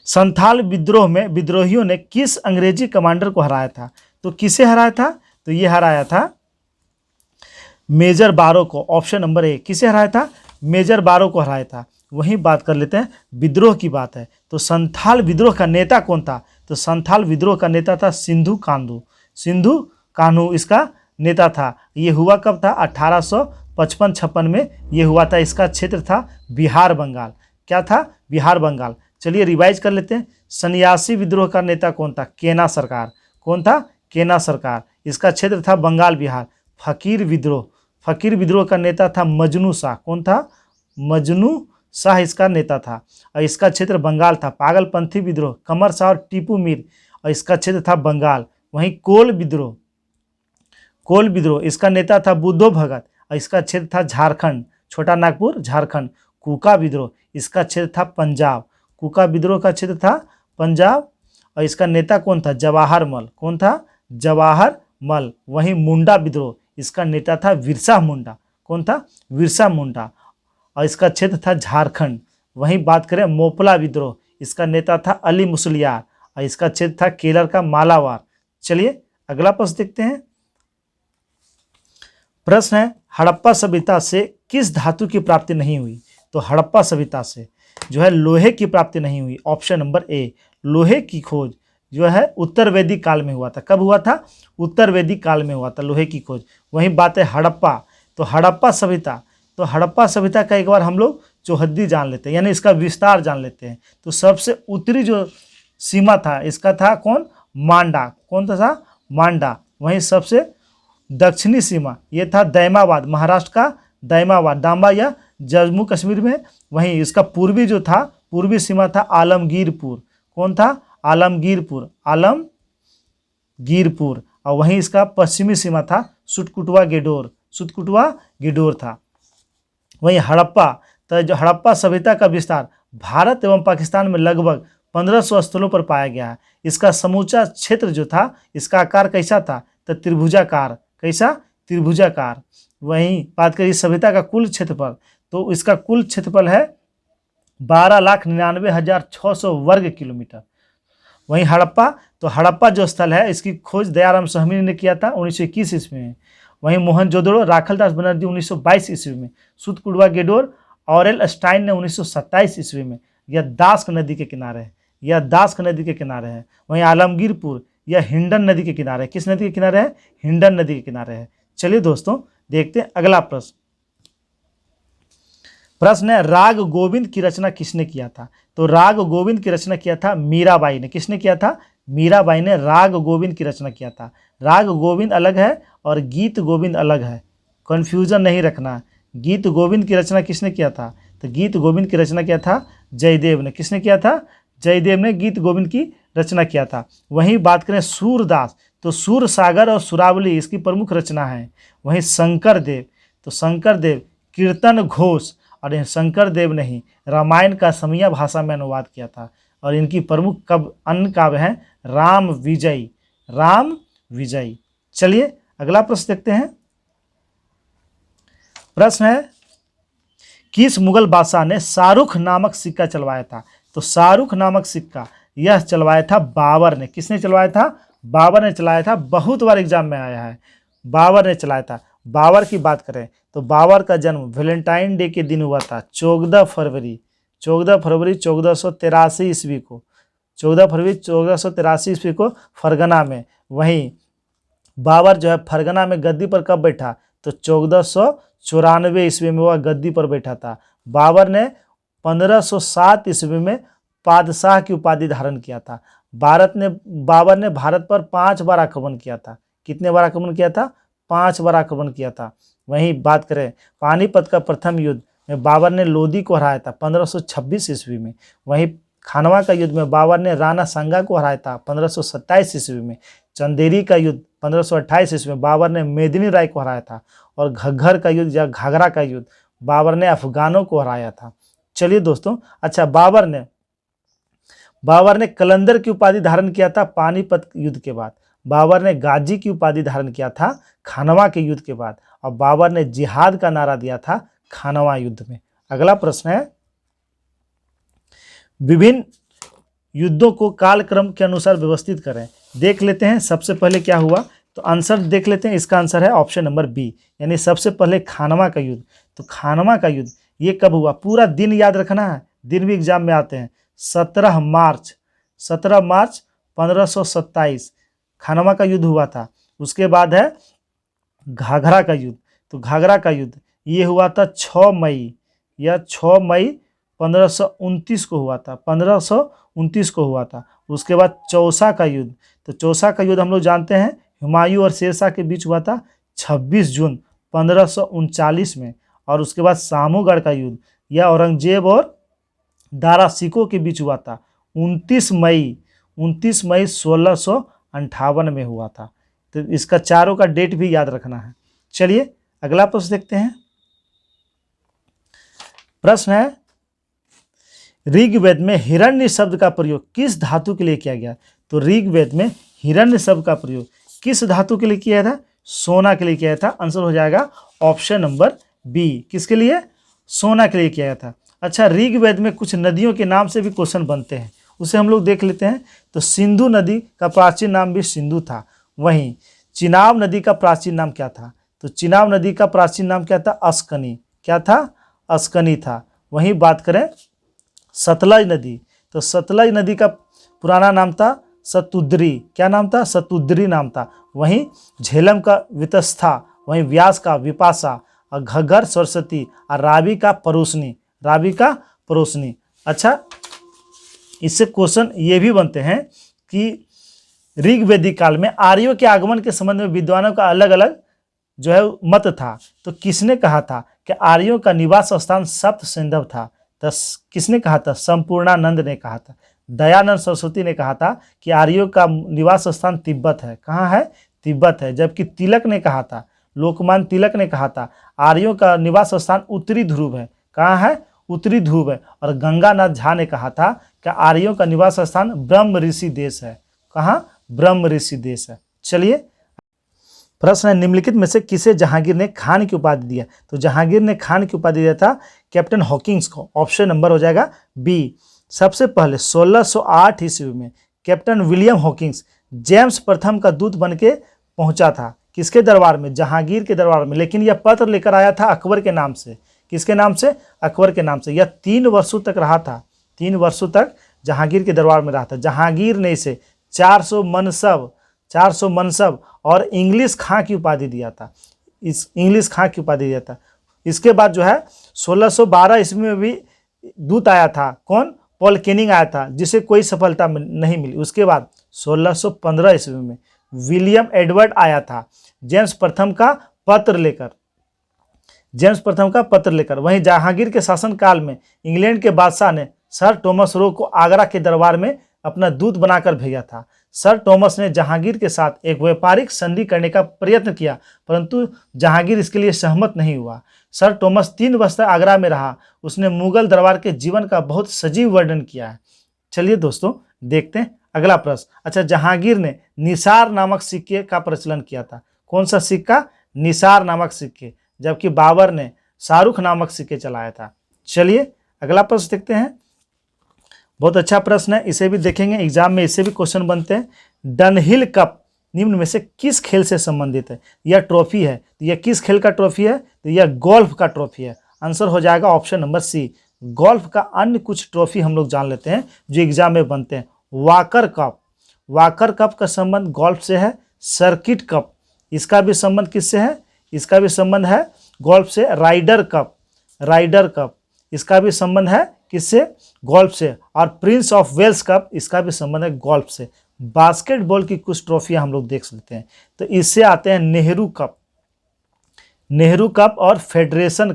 संथाल विद्रोह में विद्रोहियों ने किस अंग्रेजी कमांडर को हराया था? तो किसे हराया था? तो ये हराया था मेजर बारो को। Option number A. किसे हराया था? मेजर बारो को हराया था। वहीं बात कर लेते हैं, विद्रोह की बात है तो संथाल विद्रोह का नेता कौन था? तो संथाल विद्रोह का नेता था सिंधु कान्हू इसका नेता था। ये हुआ कब था? 1855-56 में ये हुआ था। इसका क्षेत्र था बिहार बंगाल। क्या था? बिहार बंगाल। चलिए रिवाइज कर लेते हैं। सन्यासी विद्रोह का नेता कौन था? केना सरकार। कौन था? केना सरकार। इसका क्षेत्र था बंगाल बिहार। फकीर विद्रोह का नेता था मजनू शाह। कौन था? मजनू शाह इसका नेता था और इसका क्षेत्र बंगाल था। पागलपंथी विद्रोह कमर शाह और टीपू मीर और इसका क्षेत्र था बंगाल। वहीं कोल विद्रोह इसका नेता था बुद्धो भगत और इसका क्षेत्र था झारखंड, छोटा नागपुर झारखंड। कुका विद्रोह इसका क्षेत्र था पंजाब। कुका विद्रोह का क्षेत्र था पंजाब और इसका नेता कौन था? जवाहर मल। कौन था? जवाहर मल। वहीं मुंडा विद्रोह इसका नेता था बिरसा मुंडा। कौन था? बिरसा मुंडा और इसका क्षेत्र था झारखंड। वहीं बात करें मोपला विद्रोह, इसका नेता था अली मुसलियार और इसका क्षेत्र था केरल का मालाबार। चलिए अगला प्रश्न देखते हैं। प्रश्न है, हड़प्पा सभ्यता से किस धातु की प्राप्ति नहीं हुई? तो हड़प्पा सभ्यता से जो है लोहे की प्राप्ति नहीं हुई। Option number A. लोहे की खोज जो है उत्तर वैदिक काल में हुआ था। कब हुआ था? उत्तर वैदिक काल में हुआ था लोहे की खोज। वहीं बात है हड़प्पा, तो हड़प्पा सभ्यता का एक बार हम लोग चौहद्दी जान लेते हैं, यानी इसका विस्तार जान लेते हैं। तो सबसे उत्तरी जो सीमा था इसका था कौन? मांडा। कौन था? मांडा। वहीं सबसे दक्षिणी सीमा ये था दैमाबाद, महाराष्ट्र का दैमाबाद, दाम्बा या जम्मू कश्मीर में। वहीं इसका पूर्वी सीमा था आलमगीरपुर। कौन था? आलमगीरपुर। और वहीं इसका पश्चिमी सीमा था सुटकुटवा गेडोर था। वहीं हड़प्पा, तो जो हड़प्पा सभ्यता का विस्तार भारत एवं पाकिस्तान में लगभग 1500 स्थलों पर पाया गया है। इसका समूचा क्षेत्र जो था इसका आकार कैसा था? तो त्रिभुजाकार। कैसा? त्रिभुजाकार। वहीं बात करें इस सभ्यता का कुल क्षेत्रफल, तो इसका कुल क्षेत्रफल है 12,99,600 वर्ग किलोमीटर। वहीं हड़प्पा जो स्थल है इसकी खोज दयाराम सहमी ने किया था 1921 ईस्वी में। वहीं मोहनजोदड़ो राखलदास बनर्जी 1922 ईस्वी में। सुतकुड़वा गेडोर ऑरेल स्टाइन ने 1927 ईस्वी में। यह दास्क नदी के किनारे है। वहीं आलमगीरपुर यह हिंडन नदी के किनारे है। किस नदी के किनारे है? हिंडन नदी के किनारे है। चलिए दोस्तों देखते हैं अगला प्रश्न। प्रश्न है राग गोविंद की रचना किसने किया था? तो राग गोविंद की रचना किया था मीराबाई ने। किसने किया था? मीराबाई ने राग गोविंद की रचना किया था। राग गोविंद अलग है और गीत गोविंद अलग है, कन्फ्यूजन नहीं रखना। गीत गोविंद की रचना किसने किया था? तो गीत गोविंद की रचना किया था जयदेव ने। किसने किया था? जयदेव ने गीत गोविंद की रचना किया था। वहीं बात करें सूरदास, तो सूर सागर और सुरावली इसकी प्रमुख रचना है। वहीं शंकर देव, तो शंकर देव कीर्तन घोष, और यह शंकर देव ने ही रामायण का समिया भाषा में अनुवाद किया था। और इनकी प्रमुख अन्य काव्य हैं राम विजयी, राम विजयी। चलिए अगला प्रश्न देखते हैं। प्रश्न है किस मुगल बादशाह ने शाहरुख नामक सिक्का चलवाया था? तो शाहरुख नामक सिक्का यह चलवाया था बाबर ने। किसने चलवाया था? बाबर ने चलाया था। बहुत बार एग्जाम में आया है, बाबर ने चलाया था। बाबर की बात करें तो बाबर का जन्म वैलेंटाइन डे के दिन हुआ था 14 फरवरी 1483 ईस्वी को। 14 फरवरी 1483 ईस्वी को फरगना में। वहीं बाबर जो है फरगना में गद्दी पर कब बैठा? तो 1494 ईस्वी में वह गद्दी पर बैठा था। बाबर ने 1507 ईस्वी में पादशाह की उपाधि धारण किया था। बाबर ने भारत पर 5 बार आक्रमण किया था। कितने बार आक्रमण किया था? 5 बार आक्रमण किया था। वहीं बात करें पानीपत का प्रथम युद्ध में बाबर ने लोदी को हराया था 1526 ईस्वी में। वहीं खानवा का युद्ध में बाबर ने राणा सांगा को हराया था 1527 ईस्वी में। चंदेरी का युद्ध 1528 ईस्वी में बाबर ने मेदिनी राय को हराया था। और घग्घर का युद्ध या घाघरा का युद्ध बाबर ने अफगानों को हराया था। चलिए दोस्तों, अच्छा बाबर ने कलंदर की उपाधि धारण किया था पानीपत युद्ध के बाद। बाबर ने गाजी की उपाधि धारण किया था खानवा के युद्ध के बाद। और बाबर ने जिहाद का नारा दिया था खानवा युद्ध में। अगला प्रश्न है विभिन्न युद्धों को कालक्रम के अनुसार व्यवस्थित करें। देख लेते हैं सबसे पहले क्या हुआ, तो आंसर देख लेते हैं। इसका आंसर है ऑप्शन नंबर बी, यानी सबसे पहले खानवा का युद्ध। तो खानवा का युद्ध ये कब हुआ? पूरा दिन याद रखना है, दिन भी एग्जाम में आते हैं। 17 मार्च 1527 खानवा का युद्ध हुआ था। उसके बाद है घाघरा का युद्ध। तो घाघरा का युद्ध ये हुआ था 6 मई, या 6 मई 1529 को हुआ था, 1529 को हुआ था। उसके बाद चौसा का युद्ध, तो चौसा का युद्ध हम लोग जानते हैं हुमायूं और शेरशाह के बीच हुआ था 26 जून 1539 में। और उसके बाद सामूगढ़ का युद्ध यह औरंगजेब और दारा सिकों के बीच हुआ था 29 मई 1658 में हुआ था। तो इसका चारों का डेट भी याद रखना है। चलिए अगला प्रश्न देखते हैं। प्रश्न है ऋग्वेद में हिरण्य शब्द का प्रयोग किस धातु के लिए किया गया? तो ऋग्वेद में हिरण्य शब्द का प्रयोग किस धातु के लिए किया था? सोना के लिए किया था। आंसर हो जाएगा ऑप्शन नंबर बी। किसके लिए? सोना के लिए किया था। अच्छा, ऋग्वेद में कुछ नदियों के नाम से भी क्वेश्चन बनते हैं, उसे हम लोग देख लेते हैं। तो सिंधु नदी का प्राचीन नाम भी सिंधु था। वहीं चिनाब नदी का प्राचीन नाम क्या था? तो चिनाब नदी का प्राचीन नाम क्या था? अस्कनी। क्या था? अस्कनी था। वहीं बात करें सतलज नदी, तो सतलज नदी का पुराना नाम था सतुद्री। क्या नाम था? सतुद्री नाम था। वहीं झेलम का वितस्था, वहीं व्यास का विपाशा, और घग्घर सरस्वती, और रावी का परोसनी। रावी का परोसनी। अच्छा, इससे क्वेश्चन ये भी बनते हैं कि ऋग्वेदिक काल में आर्यों के आगमन के संबंध में विद्वानों का अलग अलग जो है मत था। तो किसने कहा था कि आर्यों का निवास स्थान सप्त सिंधव था? तो किसने कहा था? संपूर्णानंद ने कहा था। दयानंद सरस्वती ने कहा था कि आर्यों का निवास स्थान तिब्बत है। कहाँ है? तिब्बत है। जबकि तिलक ने कहा था, लोकमान्य तिलक ने कहा था आर्यों का निवास स्थान उत्तरी ध्रुव है। कहाँ है? उत्तरी ध्रुव है। और गंगानाथ झा ने कहा था कि आर्यों का निवास स्थान ब्रह्म ऋषि देश है। कहाँ? ब्रह्म ऋषि देश है। चलिए प्रश्न है निम्नलिखित में से किसे जहांगीर ने खान की उपाधि दिया? तो जहांगीर ने खान की उपाधि दिया था कैप्टन हॉकिंस को। ऑप्शन नंबर हो जाएगा बी। सबसे पहले 1608 ईस्वी में कैप्टन विलियम हॉकिंस जेम्स प्रथम का दूत बन के पहुंचा था। किसके दरबार में? जहांगीर के दरबार में। लेकिन यह पत्र लेकर आया था अकबर के नाम से। किसके नाम से? अकबर के नाम से। यह 3 वर्षों तक रहा था। 3 वर्षों तक जहांगीर के दरबार में रहा था। जहांगीर ने इसे 400 मनसब और इंग्लिश खां की उपाधि दिया था। इस इंग्लिश खां की उपाधि दिया था। इसके बाद जो है 1612 ईस्वी में भी दूत आया था, कौन? पॉल केनिंग आया था, जिसे कोई सफलता नहीं मिली। उसके बाद 1615 ईस्वी में विलियम एडवर्ड आया था जेम्स प्रथम का पत्र लेकर। वहीं जहांगीर के शासनकाल में इंग्लैंड के बादशाह ने सर टॉमस रो को आगरा के दरबार में अपना दूत बनाकर भेजा था। सर टॉमस ने जहांगीर के साथ एक व्यापारिक संधि करने का प्रयत्न किया, परंतु जहांगीर इसके लिए सहमत नहीं हुआ। सर टॉमस 3 वर्ष तक आगरा में रहा। उसने मुगल दरबार के जीवन का बहुत सजीव वर्णन किया है। चलिए दोस्तों देखते हैं अगला प्रश्न। अच्छा, जहांगीर ने निसार नामक सिक्के का प्रचलन किया था। कौन सा सिक्का? निसार नामक सिक्के। जबकि बाबर ने शाहरुख नामक सिक्के चलाया था। चलिए अगला प्रश्न देखते हैं। बहुत अच्छा प्रश्न है, इसे भी देखेंगे, एग्जाम में इससे भी क्वेश्चन बनते हैं। डनहिल कप निम्न में से किस खेल से संबंधित है? यह ट्रॉफी है, तो यह किस खेल का ट्रॉफी है? तो यह गोल्फ का ट्रॉफी है। आंसर हो जाएगा ऑप्शन नंबर सी। गोल्फ का अन्य कुछ ट्रॉफी हम लोग जान लेते हैं जो एग्जाम में बनते हैं। वाकर कप का संबंध गोल्फ से है। सर्किट कप, इसका भी संबंध किससे है? इसका भी संबंध है गोल्फ से। राइडर कप, इसका भी संबंध है किससे? गोल्फ से। और प्रिंस ऑफ वेल्स कप, इसका भी संबंध है गोल्फ से। बास्केटबॉल की कुछ ट्रॉफियां हम लोग देख सकते हैं, तो इससे आते हैं नेहरू कप और फेडरेशन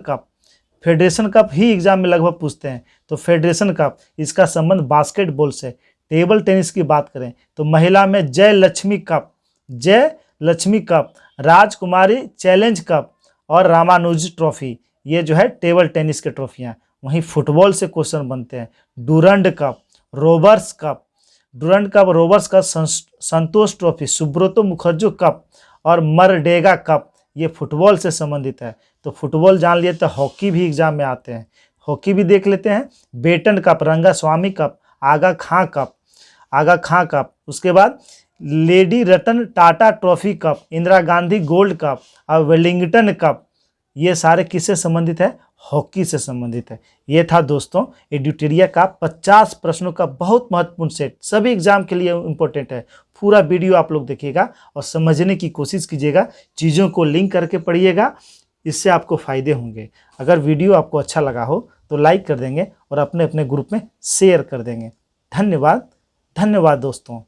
कप ही एग्जाम में लगभग पूछते हैं। तो फेडरेशन कप, इसका संबंध बास्केटबॉल से। टेबल टेनिस की बात करें तो महिला में जय लक्ष्मी कप, राजकुमारी चैलेंज कप और रामानुज ट्रॉफी, ये जो है टेबल टेनिस के ट्रॉफियाँ। वहीं फुटबॉल से क्वेश्चन बनते हैं। डूरंड कप, रोबर्स कप, संतोष ट्रॉफी, सुब्रतो मुखर्जी कप और मरडेगा कप, ये फुटबॉल से संबंधित है। तो फुटबॉल जान लिए, तो हॉकी भी एग्जाम में आते हैं, हॉकी भी देख लेते हैं। Beighton cup, Rangaswamy cup, Aga Khan cup, उसके बाद lady Ratan Tata trophy cup, Indira Gandhi gold cup और वेलिंगटन कप, ये सारे किससे संबंधित है? हॉकी से संबंधित है। ये था दोस्तों एडिटोरिया का 50 प्रश्नों का बहुत महत्वपूर्ण सेट, सभी एग्जाम के लिए इंपॉर्टेंट है। पूरा वीडियो आप लोग देखिएगा और समझने की कोशिश कीजिएगा, चीज़ों को लिंक करके पढ़िएगा, इससे आपको फ़ायदे होंगे। अगर वीडियो आपको अच्छा लगा हो तो लाइक कर देंगे और अपने अपने ग्रुप में शेयर कर देंगे। धन्यवाद दोस्तों।